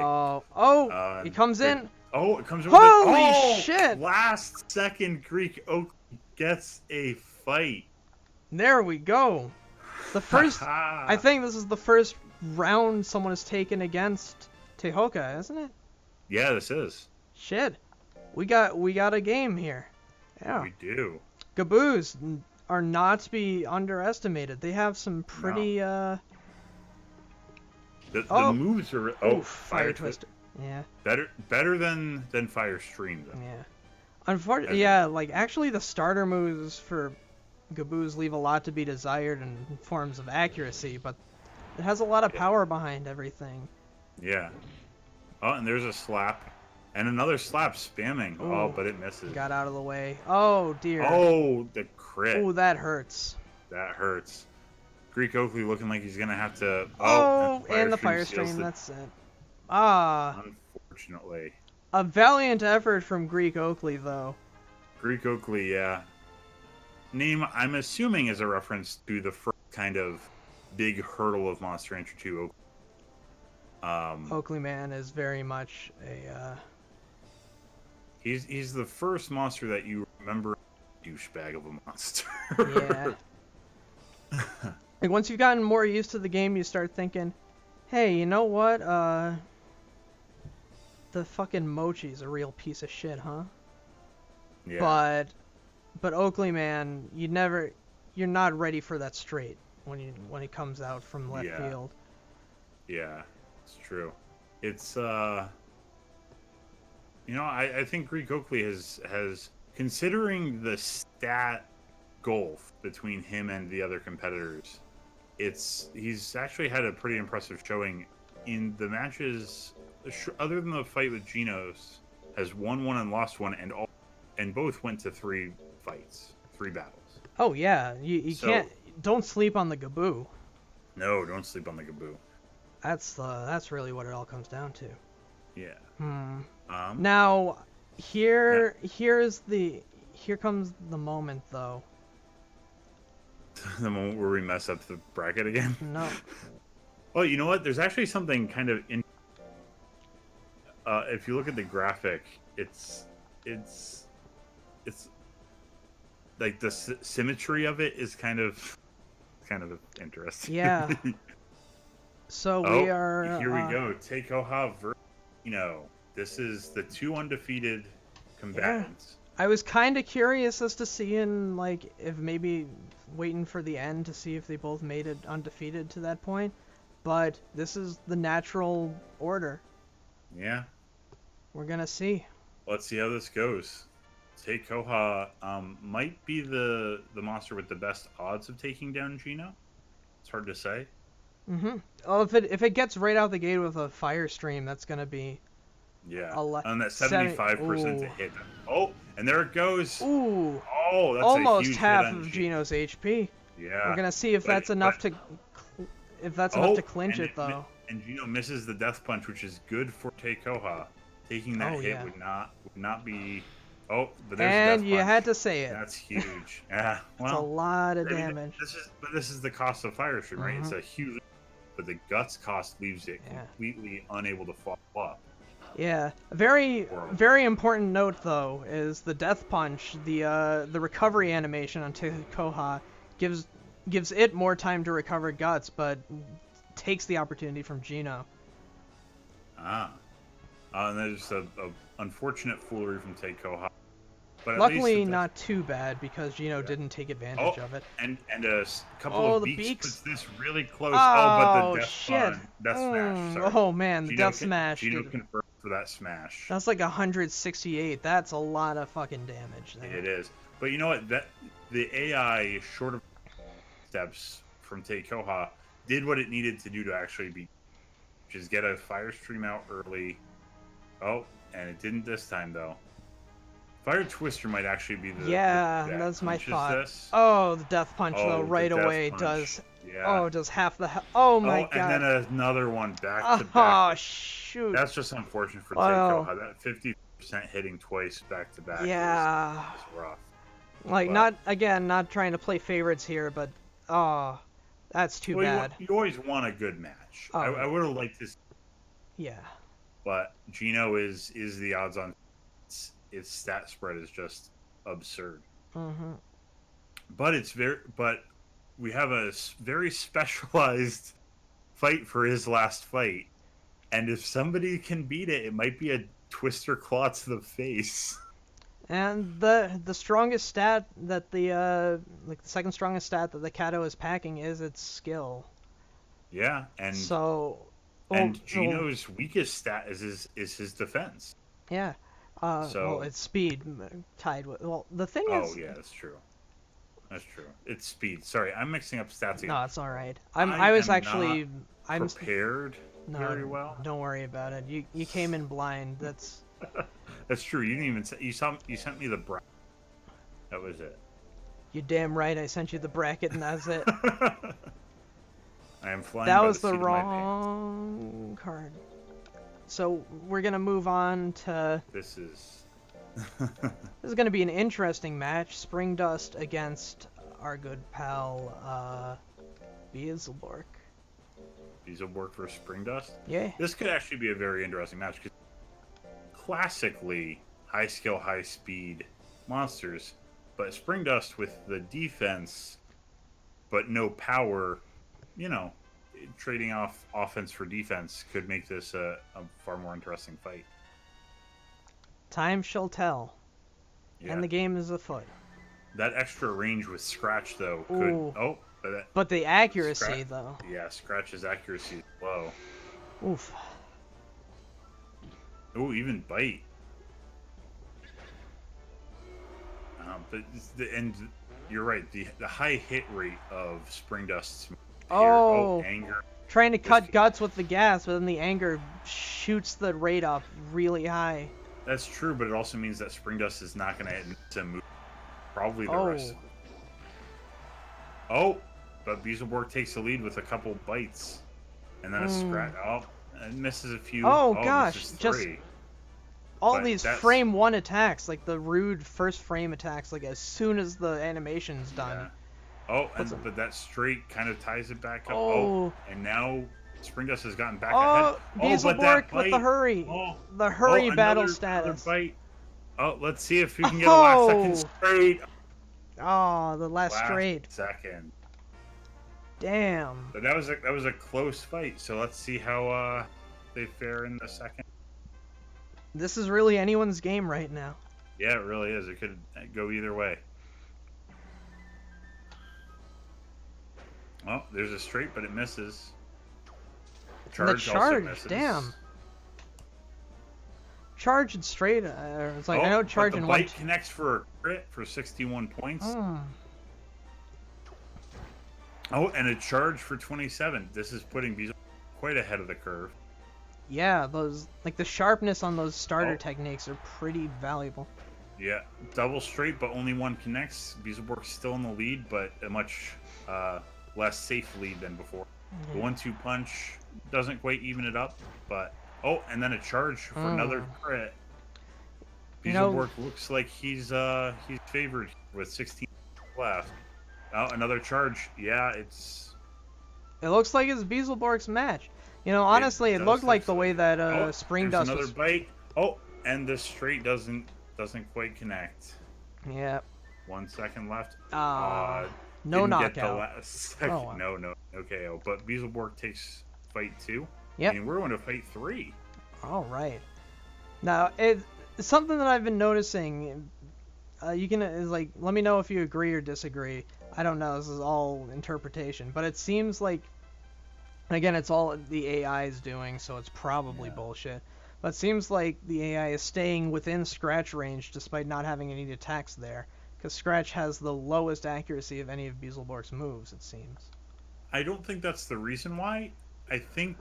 He comes in. Oh, it comes in. Holy shit! Last second, Greek Oak gets a fight. There we go. The first. I think this is the first round someone has taken against Tehoka, isn't it? Yeah, this is. Shit, we got a game here. Yeah. We do. Gaboos are not to be underestimated. They have some pretty The moves are fire twister. Yeah. Better than Fire Stream though. Yeah. Unfortunately, yeah, like actually the starter moves for Gaboos leave a lot to be desired in forms of accuracy, but it has a lot of power behind everything. Yeah. Oh, and there's a slap. And another slap spamming. Ooh, oh, but it misses. Got out of the way. Oh, dear. Oh, the crit. Oh, that hurts. That hurts. Greek Oakley looking like he's going to have to... Oh, and the fire stream. That's it. Unfortunately. A valiant effort from Greek Oakley, though. Greek Oakley, yeah. Name, I'm assuming, is a reference to the first kind of big hurdle of Monster Rancher 2. Oakley Man is very much a... He's the first monster that you remember douchebag of a monster. Yeah. Like once you've gotten more used to the game, you start thinking, hey, you know what? The fucking Mochi's a real piece of shit, huh? Yeah. But Oakley Man, you're not ready for that straight when he comes out from left field. Yeah, it's true. It's I think Greek Oakley has considering the stat gulf between him and the other competitors, he's actually had a pretty impressive showing in the matches. Other than the fight with Genos, has won one and lost one, and both went to 3 battles. Oh yeah, you don't sleep on the Gaboo. No, don't sleep on the Gaboo. That's really what it all comes down to. Yeah. Now, here comes the moment though. The moment where we mess up the bracket again. No. Well, you know what? There's actually something kind of if you look at the graphic, it's like the symmetry of it is kind of interesting. Yeah. So we are. Here we go. Teikoha versus This is the 2 undefeated combatants. Yeah. I was kind of curious as to seeing if maybe waiting for the end to see if they both made it undefeated to that point, but this is the natural order. Yeah. We're gonna see. Let's see how this goes. Teikoha might be the monster with the best odds of taking down Gino. It's hard to say. Mm-hmm. Oh, if it gets right out the gate with a fire stream, that's gonna be. Yeah. On that 75% to hit. Oh, and there it goes. Ooh. Oh, that's almost a huge half hit on of Gino's HP. Yeah. We're gonna see if that's enough to clinch it though. And Gino misses the death punch, which is good for Teikoha. Taking that hit would not be. Oh, but there's and death you punch. had to say it. That's huge. Yeah. Well, it's a lot of damage. This is the cost of Fire Stream, right? It's a huge, but the guts cost leaves it completely unable to follow up. Yeah. Very important note though is the death punch. The recovery animation on Teikoha gives it more time to recover guts, but takes the opportunity from Gino. And there's a unfortunate foolery from Teikoha. But Luckily, not too bad because Gino didn't take advantage of it. And a couple of the beaks puts this really close. Oh, but the death smash. Sorry. Oh man, the Gino death smash. Gino confirmed for that smash. That's like 168. That's a lot of fucking damage there. It is. But you know what? The AI, short of steps from Teikoha, did what it needed to do to actually beat, which is get a fire stream out early. Oh, and it didn't this time though. Fire Twister might actually be the that's my thought. Oh, the death punch though right away does. Yeah. Oh, does half the. Oh my god. And then another one back to back. Oh shoot. That's just unfortunate for Teikoha. That 50% hitting twice back to back. Yeah. Is rough. Like not trying to play favorites here, but that's too bad. You always want a good match. I would have liked this. Yeah. But Gino is the odds on. Its stat spread is just absurd. Mm-hmm. But we have a very specialized fight for his last fight, and if somebody can beat it, it might be a Twister Claw to the face. And the strongest stat that the second strongest stat that the Kato is packing is its skill. Yeah, and Gino's weakest stat is his defense. Yeah. Well, it's speed tied with. Well, the thing is. Oh yeah, that's true. That's true. It's speed. Sorry, I'm mixing up stats again. No, it's all right. I'm prepared very well. Don't worry about it. You came in blind. That's. That's true. You didn't even you sent me the bracket. That was it. You're damn right. I sent you the bracket, and that's it. I am flying. That was the wrong card. So we're gonna move on to. This is gonna be an interesting match. Spring Dust against our good pal Beelzeborg. Beelzeborg for Spring Dust. Yeah. This could actually be a very interesting match because classically high skill, high speed monsters, but Spring Dust with the defense, but no power. You know. Trading off offense for defense could make this a far more interesting fight. Time shall tell. Yeah. And the game is afoot. That extra range with Scratch, though, could... Ooh. Oh, but the accuracy, though. Yeah, Scratch's accuracy is low. Oof. Ooh, even Bite. And you're right, the high hit rate of Spring Dust's... anger. Trying to cut guts with the gas, but then the anger shoots the rate up really high. That's true, but it also means that Spring Dust is not going to move. Probably the rest. Oh, but Beelzeborg takes the lead with a couple bites. And then a scratch. Oh, and misses a few. Oh gosh, just all these frame 1 attacks, like the rude first frame attacks, like as soon as the animation's done. Yeah. Oh, but that straight kind of ties it back up. And now Spring Dust has gotten back ahead. Beelzeborg with the hurry. The hurry battle status. Bite. Oh, let's see if we can get a last second straight. Oh, the last straight. Second. Damn. But that was a close fight. So let's see how they fare in the second. This is really anyone's game right now. Yeah, it really is. It could go either way. Oh, there's a straight, but it misses. Charge also misses. Damn. Charge and straight. It's like I know charge and bite connects for a crit for 61 points. Oh, and a charge for 27. This is putting Beelzeborg quite ahead of the curve. Yeah, those the sharpness on those starter techniques are pretty valuable. Yeah, double straight, but only one connects. Beelzeborg's still in the lead, but a much less safe lead than before. The 1-2 punch doesn't quite even it up, but and then a charge for another crit. Beelzeborg looks like he's favored with 16 left. Oh, another charge. Yeah, it looks like it's Beelzeborg's match. Honestly, it looked like the way that Spring Dust another bite. Oh, and the straight doesn't quite connect. Yeah. 1 second left. No Didn't get the knockout. last second. Oh, wow. No KO. But Beetleborg takes fight 2. Yep. And we're going to fight 3. All right. Now, it's something that I've been noticing. You can is like, let me know if you agree or disagree. I don't know. This is all interpretation, but it seems like, again, it's all the AI is doing, so it's probably bullshit. But it seems like the AI is staying within Scratch range despite not having any attacks there, because Scratch has the lowest accuracy of any of Beetleborg's moves. It seems. I don't think that's the reason why. I think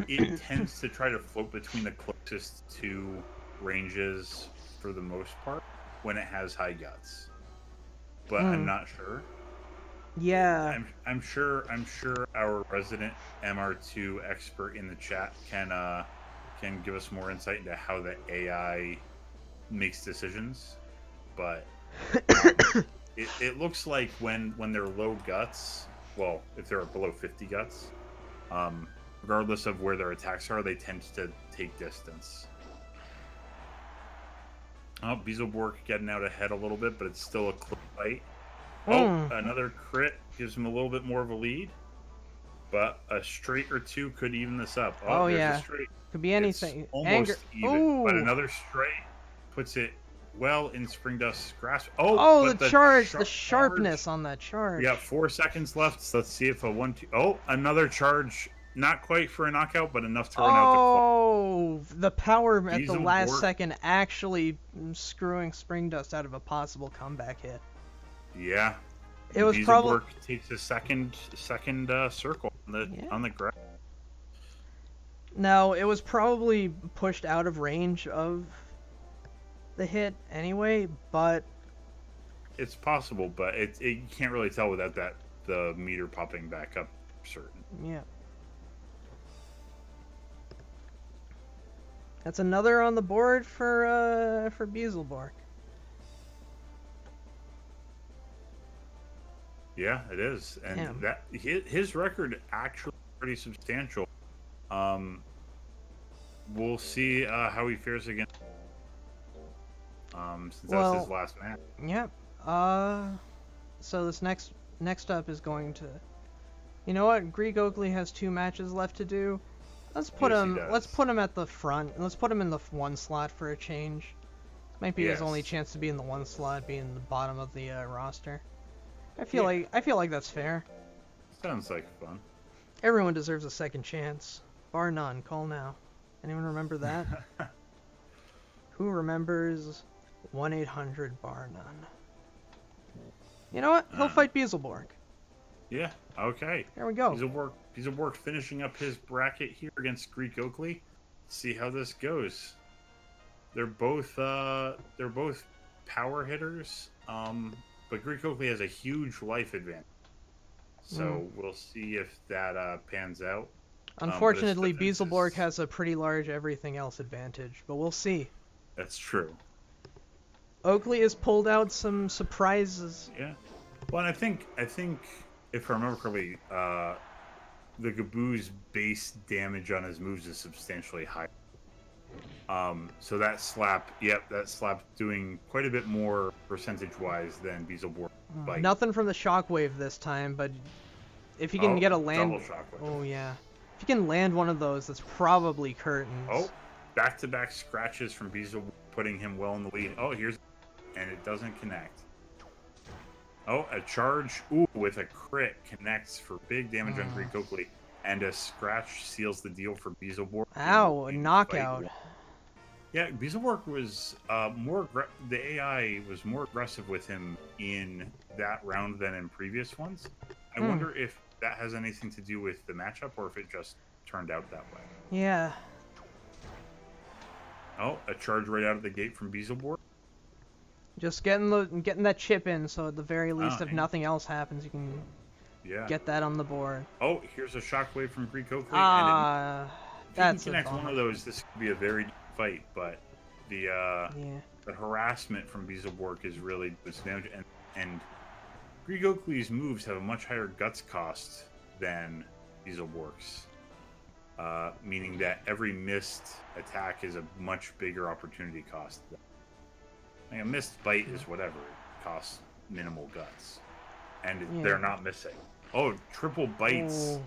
it tends to try to float between the closest 2 ranges for the most part when it has high guts. But I'm not sure. Yeah. I'm sure our resident MR2 expert in the chat can give us more insight into how the AI makes decisions. But it looks like when they're low guts, well, if they're below 50 guts, regardless of where their attacks are, they tend to take distance. Oh, Beetleborg getting out ahead a little bit, but it's still a close fight. Oh, another crit gives him a little bit more of a lead. But a straight or 2 could even this up. Oh, there's a straight. Could be anything. It's almost even. But another straight puts it well in Springdust's grasp. Oh, the charge, the sharpness on that charge. Yeah, 4 seconds left. So let's see if a 1-2. Oh, another charge. Not quite for a knockout, but enough to run out the clock. Oh, the power at the last second actually screwing Springdust out of a possible comeback hit. Yeah. It was probably takes a second circle on the ground. No, it was probably pushed out of range of the hit anyway, but it's possible, but you can't really tell without the meter popping back up for certain. Yeah. That's another on the board for Beetleborg. Yeah, it is, and that his record actually pretty substantial. We'll see how he fares again. Since that's his last match. Yeah. So this next up is going to, you know what? Greek Oakley has 2 matches left to do. Let's put him. Let's put him at the front. Let's put him in the 1 slot for a change. Might be his only chance to be in the 1 slot, being the bottom of the roster. I feel like that's fair. Sounds like fun. Everyone deserves a second chance, bar none. Call now. Anyone remember that? Who remembers 1-800 bar none? You know what? He'll fight Beetleborg. Yeah. Okay. There we go. Beetleborg finishing up his bracket here against Greek Oakley. Let's see how this goes. They're both power hitters. But Greek Oakley has a huge life advantage. So we'll see if that pans out. Unfortunately, Beetleborg has a pretty large everything else advantage, but we'll see. That's true. Oakley has pulled out some surprises. Yeah. Well, and I think if I remember correctly, the Gaboo's base damage on his moves is substantially higher. So that slap doing quite a bit more percentage-wise than Beetleborg. Nothing from the shockwave this time, but if you can get a land... Double shockwave. Oh, yeah. If you can land one of those, that's probably curtains. Oh, back-to-back scratches from Beetleborg, putting him well in the lead. Oh, and it doesn't connect. Oh, a charge, with a crit connects for big damage on Greek Oakley. And a scratch seals the deal for Beetleborg. Ow, a knockout. Yeah, Beetleborg was the AI was more aggressive with him in that round than in previous ones. I wonder if that has anything to do with the matchup or if it just turned out that way. Yeah. Oh, a charge right out of the gate from Beetleborg. Just getting that chip in, so at the very least, if nothing else happens, you can get that on the board. Oh, here's a shockwave from Greek Oakley. That's if you can connect one of those, this could be a very deep fight, but the harassment from Beetleborg is really disadvantage, and Greek Oakley's moves have a much higher guts cost than Beetleborg's, meaning that every missed attack is a much bigger opportunity cost. Like a missed bite is whatever, it costs minimal guts. and Yeah. they're not missing. Oh, triple bites. Oh,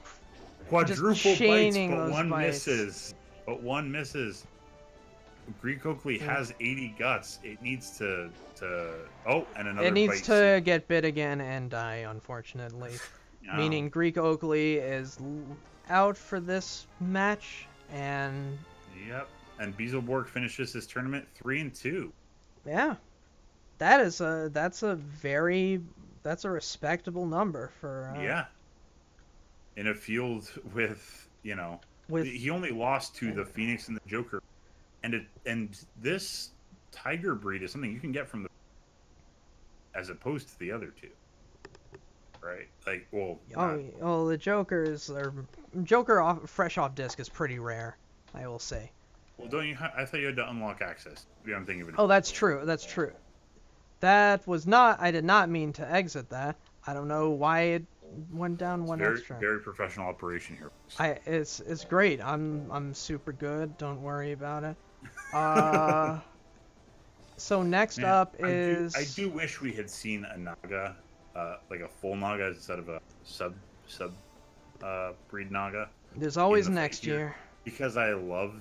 Quadruple bites, chaining but those one bites. misses. But one misses. Greek Oakley has 80 guts. It needs to. Oh, and another it needs bite to get bit again and die, unfortunately. Oh. Meaning Greek Oakley is out for this match, and Yep. And Beelzebub finishes his tournament 3-2. yeah, that's a respectable number for Yeah. In a field with, with he only lost to the Phoenix and the Joker, and this tiger breed is something you can get from the, as opposed to the other two, right? Like, well, the fresh off disc is pretty rare, I will say. Well, don't you? I thought you had to unlock access. Maybe I'm thinking of it. Oh, that's true. That's true. That was not. I did not mean to exit that. I don't know why it went down one extra. Very professional operation here. It's great. I'm super good. Don't worry about it. So next up is. I do wish we had seen a Naga, like a full Naga instead of a sub breed Naga. There's always next year. Because I love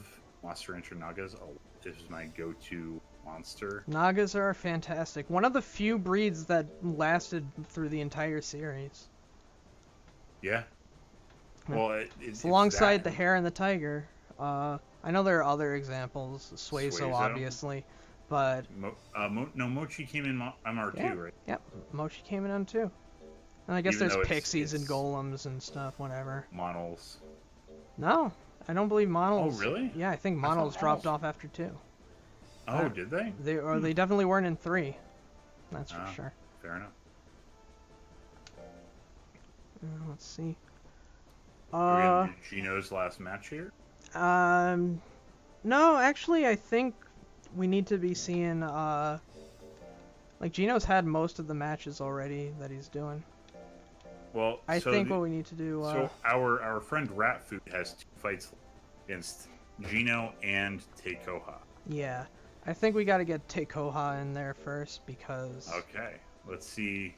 Monster Rancher Nagas. This is my go-to monster. Nagas are fantastic. One of the few breeds that lasted through the entire series. Yeah. Well, it's alongside the hare and the tiger. I know there are other examples, Suezo obviously, but Mochi came in MR2, right? Yep, Mochi came in on 2. And I guess there's pixies and golems and stuff, whatever. Monols. No, I don't believe Monols. Oh, really? Yeah, I think Monols dropped off after 2. Oh, did they? They definitely weren't in 3. That's for sure. Fair enough. Let's see. Gino's last match here? No, actually, I think we need to be seeing, like, Gino's had most of the matches already that he's doing. Well, I think what we need to do... So our friend Ratfood has 2 fights against Gino and Teikoha. Yeah. I think we gotta get Teikoha in there first, because... Okay. Let's see...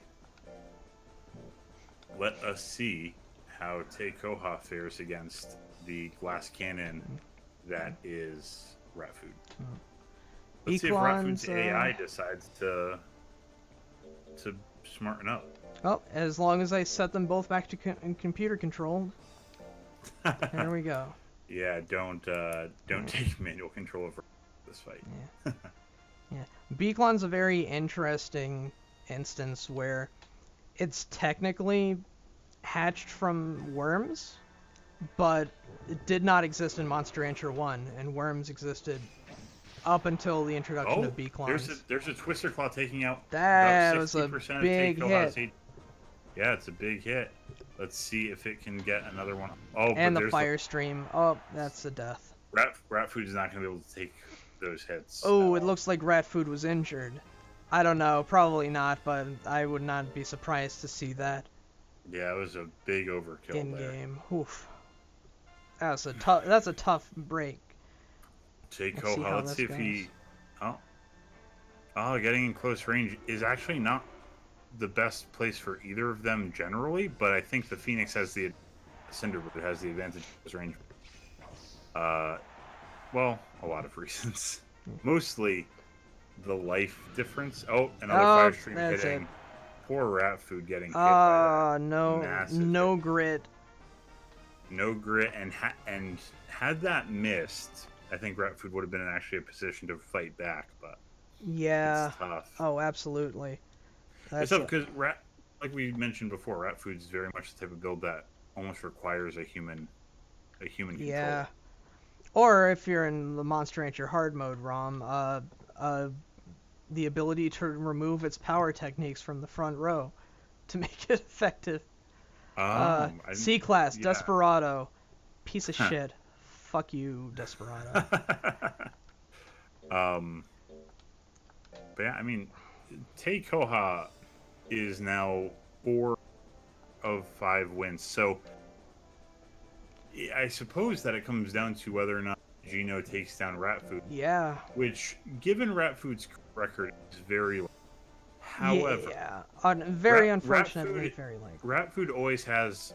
Let us see how Teikoha fares against the glass cannon that is Ratfood. Let's see if Ratfood's AI decides to smarten up. Well, as long as I set them both back to computer control. There we go. Yeah, don't take manual control over this fight. Yeah. Yeah. Beaklon's a very interesting instance where it's technically hatched from worms, but it did not exist in Monster Rancher 1, and worms existed up until the introduction of Beaklons. There's a Twister Claw taking out that about 60% was a of big hit. Yeah, it's a big hit. Let's see if it can get another one. Oh, and the Fire Stream. Oh, that's a death. Ratfood's not going to be able to take those hits. Oh, it looks like Ratfood was injured. I don't know, probably not, but I would not be surprised to see that. Yeah, it was a big overkill in there. game. Oof. That's a tough break. Teikoha, let's see if he... Oh, getting in close range is actually not the best place for either of them generally, but I think the Phoenix has the... Cinderbird has the advantage in close range. Well, a lot of reasons. Mostly the life difference. Oh, another Fire Stream hitting. Poor Ratfood getting hit by that. No grit. No grit, and had that missed, I think Ratfood would have been in actually a position to fight back, but yeah, it's tough. Oh, absolutely. It's tough because like we mentioned before, Ratfood's very much the type of build that almost requires a human control. Yeah. Or if you're in the Monster Rancher hard mode ROM, the ability to remove its power techniques from the front row to make it effective. C-Class, yeah. Desperado. Piece of shit. Fuck you, Desperado. But yeah, I mean, Teikoha is now 4 of 5 wins. So I suppose that it comes down to whether or not Gino takes down Ratfood. Yeah. Which, given Ratfood's record, is very low. However, yeah, very rat unfortunately, food, very likely. rat food always has,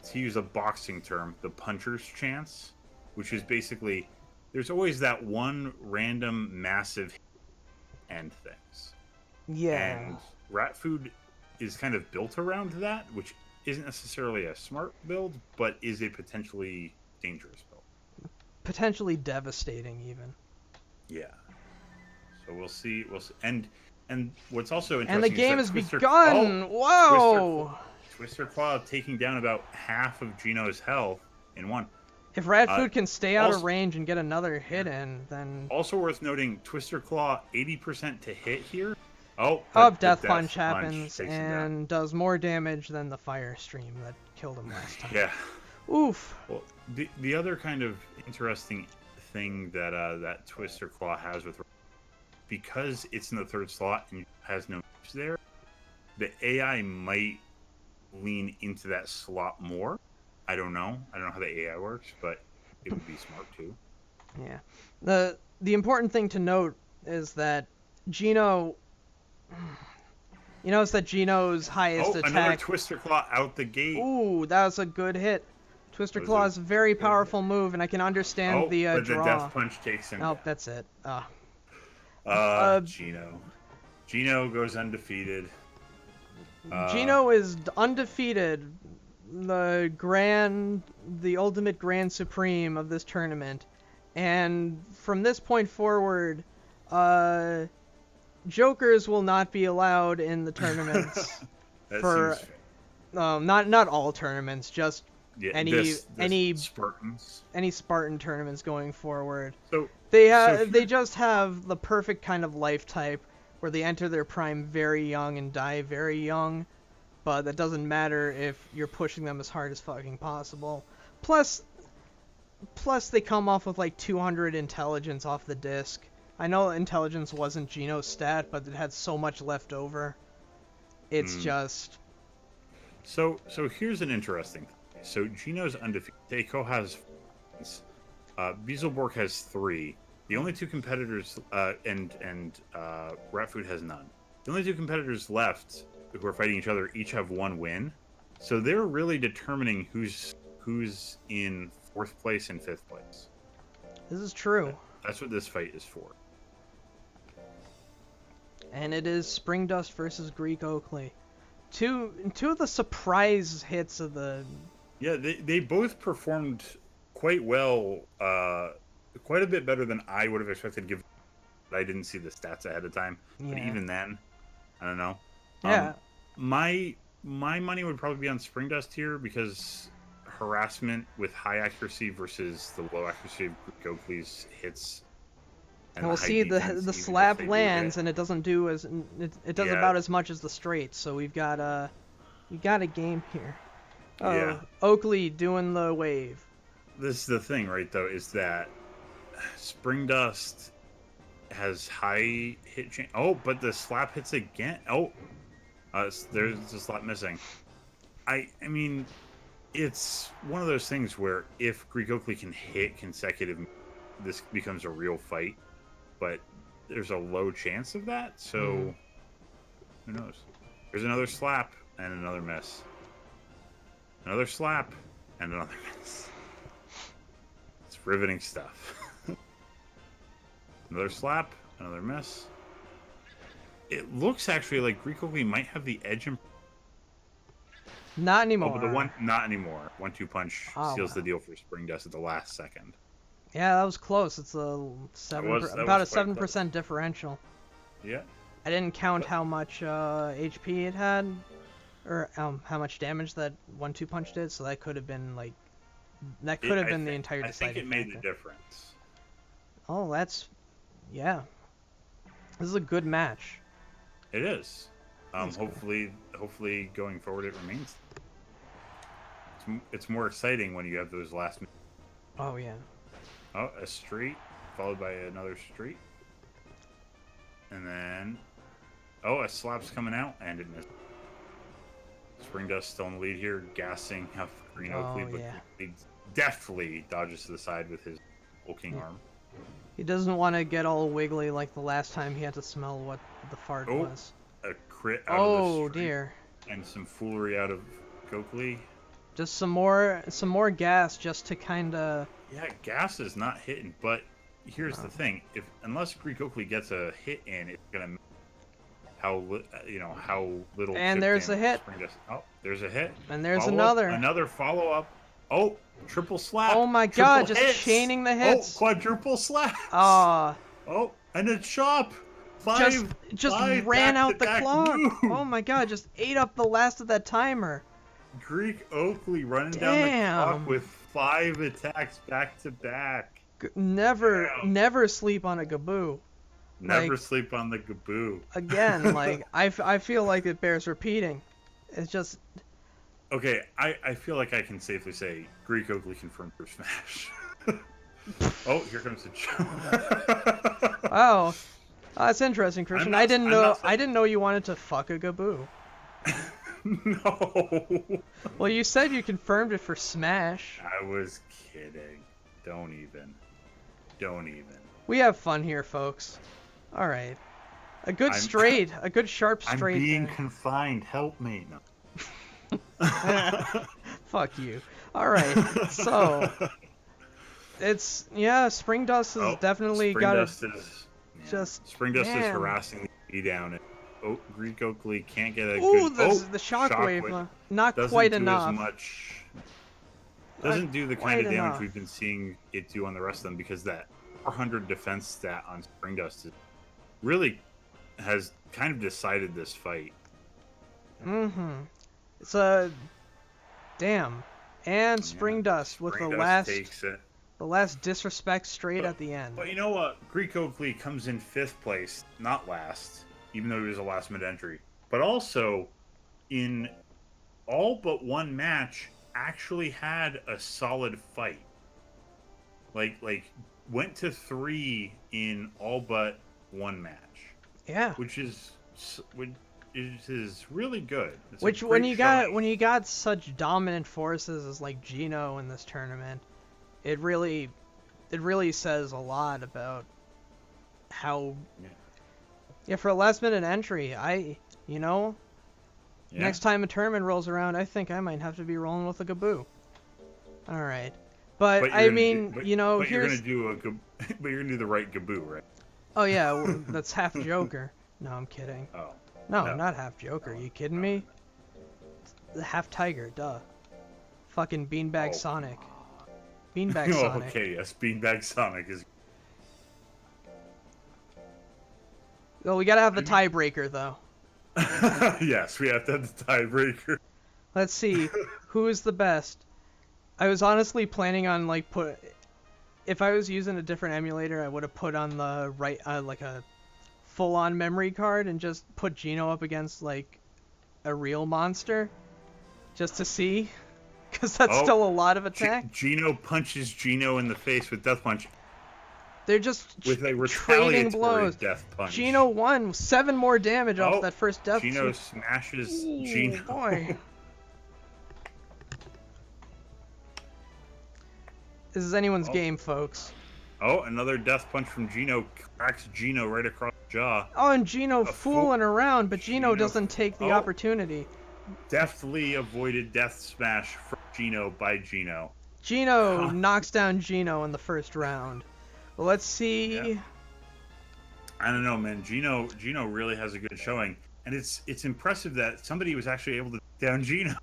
to use a boxing term, the puncher's chance, which is basically there's always that one random massive end things. Yeah. And rat food is kind of built around that, which isn't necessarily a smart build, but is a potentially dangerous build. Potentially devastating, even. Yeah. So we'll see. And what's also interesting And the game is that has begun. Whoa! Twister Claw taking down about half of Geno's health in one. If rat food can stay out of also- range and get another hit in, then Also worth noting, Twister Claw 80% to hit here. Oh, Death Punch happens takes him down. and does more damage than the Fire Stream that killed him last time. Yeah. Oof. Well, the other kind of interesting thing that that Twister Claw has with, because it's in the third slot and has no moves there, the AI might lean into that slot more. I don't know how the AI works, but it would be smart too. Yeah. The important thing to note is that Geno. You notice that Geno's highest attack. Another Twister Claw out the gate. Ooh, that was a good hit. Twister Claw is a very powerful move, and I can understand the but draw. the Death Punch takes him. Oh, that's it. Geno. Geno goes undefeated. Geno is undefeated, the ultimate Grand Supreme of this tournament, and from this point forward, Jokers will not be allowed in the tournaments. Not all tournaments, just any Spartans. Any Spartan tournaments going forward. So they just have the perfect kind of life type where they enter their prime very young and die very young, but that doesn't matter if you're pushing them as hard as fucking possible. Plus they come off with like 200 intelligence off the disc. I know intelligence wasn't Geno's stat, but it had so much left over. It's just... So here's an interesting thing. So Geno's undefeated. Daiko has... Beelzebub has 3. The only 2 competitors... and Ratfood has none. The only 2 competitors left who are fighting each other each have 1 win. So they're really determining who's in 4th place and 5th place. This is true. That's what this fight is for. And it is Springdust versus Greek Oakley. Two of the surprise hits of the... Yeah, they both performed quite well, quite a bit better than I would have expected, given I didn't see the stats ahead of time. Yeah. But even then, I don't know. Yeah. My money would probably be on Springdust here, because harassment with high accuracy versus the low accuracy of Greek Oakley's hits. And we'll see the slap lands, and it doesn't do about as much as the straight. So we've got a game here. Oh, yeah. Oakley doing the wave. This is the thing, right? Though, is that Springdust has high hit chance. Oh, but the slap hits again. Oh, there's a slap missing. I mean, it's one of those things where if Greek Oakley can hit consecutive, this becomes a real fight. But there's a low chance of that, so who knows? There's another slap and another miss. Another slap and another miss. It's riveting stuff. Another slap, another miss. It looks actually like Greek Oakley might have the edge. Not anymore. Oh, but not anymore. 1-2 punch seals the deal for Springdust at the last second. Yeah, that was close. It's about a 7% differential. Yeah. I didn't count how much HP it had, or how much damage that 1-2 punch did. So that could have been the entire deciding factor. I think it made the difference. Oh, yeah. This is a good match. It is. Hopefully going forward it remains. It's more exciting when you have those last. Oh yeah. Oh, a street, followed by another street. And then... Oh, a slap's coming out, and it missed. Springdust still in the lead here, gassing up Green Oakley, but he deftly dodges to the side with his hulking arm. He doesn't want to get all wiggly like the last time he had to smell what the fart was. a crit out of the Oh streak dear. and some foolery out of Gokli. Just some more gas just to kind of. Yeah, gas is not hitting, but here's the thing: unless Greek Oakley gets a hit in, it's gonna how little. And chip there's a damage hit. Spring does. Oh, there's a hit. And there's Another follow up. Oh, triple slap. Oh my triple god, just hits. chaining the hits. Oh, quadruple slaps. Ah. Oh, and a chop. Just five ran out the back-to-back clock. moves. Oh my god, just ate up the last of that timer. Greek Oakley running down the clock with 5 attacks back to back. Never sleep on a Gaboo. Never sleep on the Gaboo. Again, like I feel like it bears repeating. It's just. Okay, I feel like I can safely say Greek Oakley confirmed for Smash. Oh, here comes the jump. Oh, that's interesting, Christian. I didn't know you wanted to fuck a Gaboo. No. Well, you said you confirmed it for Smash. I was kidding. Don't even. We have fun here, folks. All right. A good sharp straight. I'm being confined. Help me. No. Fuck you. All right. So Spring Dust has definitely got it. Spring Dust is harassing the down. And Greek Oakley can't get a the shockwave. Not quite enough. Doesn't do the kind of damage we've been seeing it do on the rest of them, because that 400 defense stat on Spring Dust really has kind of decided this fight. Mm-hmm. It's a damn. And Spring Dust with Spring the Dust last takes it. The last disrespect straight at the end. But you know what? Greek Oakley comes in 5th place, not last, even though he was a last minute entry. But also, in all but one match, actually had a solid fight. Like went to 3 in all but one match. Yeah. Which is really good. Which when you got such dominant forces as like Gino in this tournament, it really says a lot about how for a last minute entry, next time a tournament rolls around, I think I might have to be rolling with a Gaboo. All right. But I mean, but here's you're gonna do the right Gaboo, right? Oh yeah, that's half Joker. No, I'm kidding. Oh. No, not half Joker. You kidding me? Half Tiger, duh. Fucking Beanbag Sonic. Beanbag Sonic. Okay, yes, Beanbag Sonic is. Well, we gotta have the tiebreaker though. Yes, we have to have the tiebreaker. Let's see, who is the best? I was honestly planning on if I was using a different emulator, I would have put on the right like a full-on memory card and just put Gino up against like a real monster, just to see, because that's still a lot of attack. Gino punches Gino in the face with Death Punch. They're just with a trading blows. Death Punch. Gino won 7 more damage off that first Death Punch. Gino smashes Gino. Boy. This is anyone's game, folks. Oh, another Death Punch from Gino cracks Gino right across the jaw. Oh, and Gino fooling around, but Gino doesn't take the opportunity. Deftly avoided Death Smash from Gino by Gino. Gino knocks down Gino in the first round. Well, let's see. Yeah. I don't know, man. Gino really has a good showing, and it's impressive that somebody was actually able to down Gino.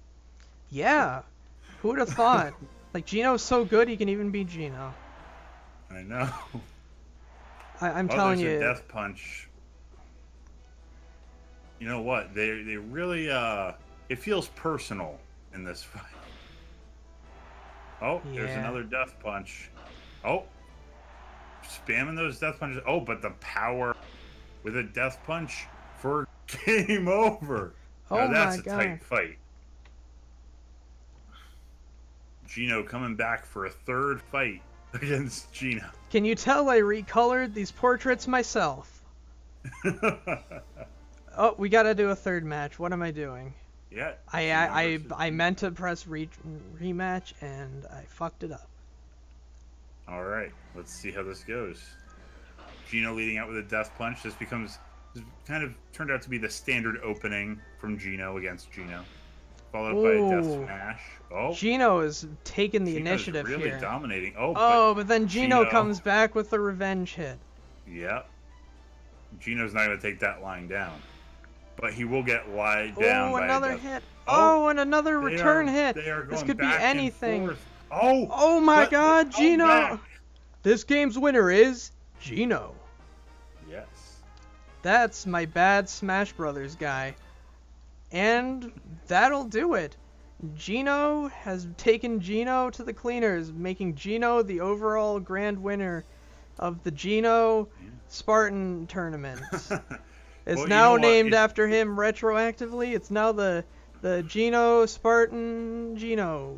Yeah, who would have thought? Like, Gino's so good he can even beat Gino. I know. I'm telling you. Death Punch. You know what? They really it feels personal in this fight. Oh, there's another Death Punch. Oh, spamming those Death Punches. Oh, but the power with a Death Punch for game over. Oh, now, that's my God. a tight fight. Gino coming back for a 3rd fight against Gino. Can you tell I recolored these portraits myself? Oh, we gotta do a 3rd match. What am I doing? Yeah. I meant to press rematch and I fucked it up. All right, let's see how this goes. Gino leading out with a Death Punch. This kind of turned out to be the standard opening from Gino against Gino, followed by a Death Ooh. Smash. Oh, Gino is taking the Gino's initiative really here. dominating. But then Gino comes back with the revenge hit. Yep. Gino's not going to take that lying down. But he will get lied down by another a hit. Oh, and another return hit. They are going This could be back and anything. forth. Oh my God, Gino. back. This game's winner is Gino. Yes. That's my bad Smash Brothers guy. And that'll do it. Gino has taken Gino to the cleaners, making Gino the overall grand winner of the Gino Spartan tournament. It's Well, now named after him retroactively. It's now the Gino Spartan Gino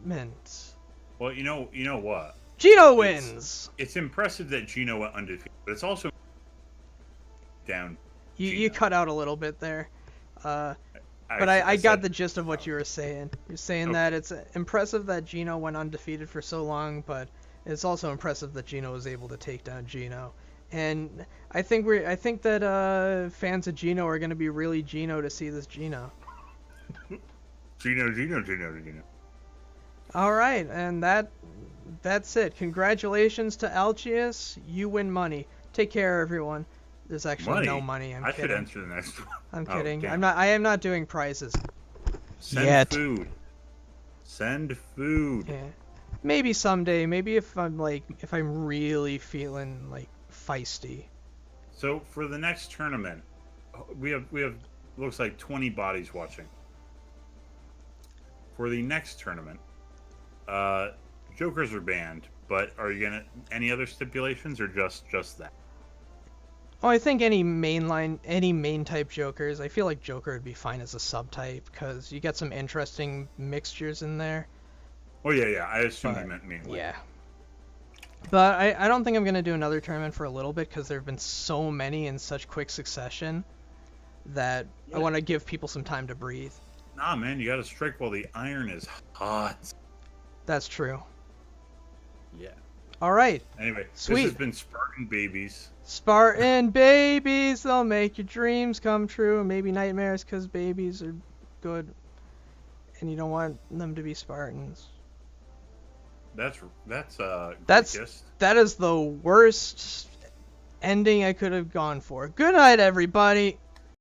Mint. Well, you know what? Gino wins. It's impressive that Gino went undefeated, but it's also down. You cut out a little bit there. But I got the gist of what you were saying. You're saying that it's impressive that Gino went undefeated for so long, but it's also impressive that Gino was able to take down Gino. And I think that fans of Gino are going to be really Gino to see this Gino. Gino. All right, and that's it. Congratulations to Alcius. You win money. Take care, everyone. There's actually no money. I should answer the next one. I'm kidding. Damn. I am not doing prizes. Send food. Yeah. Maybe someday. Maybe if I'm really feeling like feisty. So for the next tournament, we have looks like 20 bodies watching. For the next tournament, Jokers are banned, but are you gonna any other stipulations or just that? Oh, I think any main type Jokers. I feel like Joker would be fine as a subtype because you get some interesting mixtures in there. Oh yeah. I assume you meant mainly. Yeah. But I don't think I'm gonna do another tournament for a little bit because there have been so many in such quick succession that I want to give people some time to breathe. Nah, man, you gotta strike while the iron is hot. That's true. Yeah. All right. Anyway, Sweet. This has been Spartan Babies. Spartan babies, they'll make your dreams come true, and maybe nightmares, because babies are good, and you don't want them to be Spartans. That is the worst ending I could have gone for. Good night, everybody.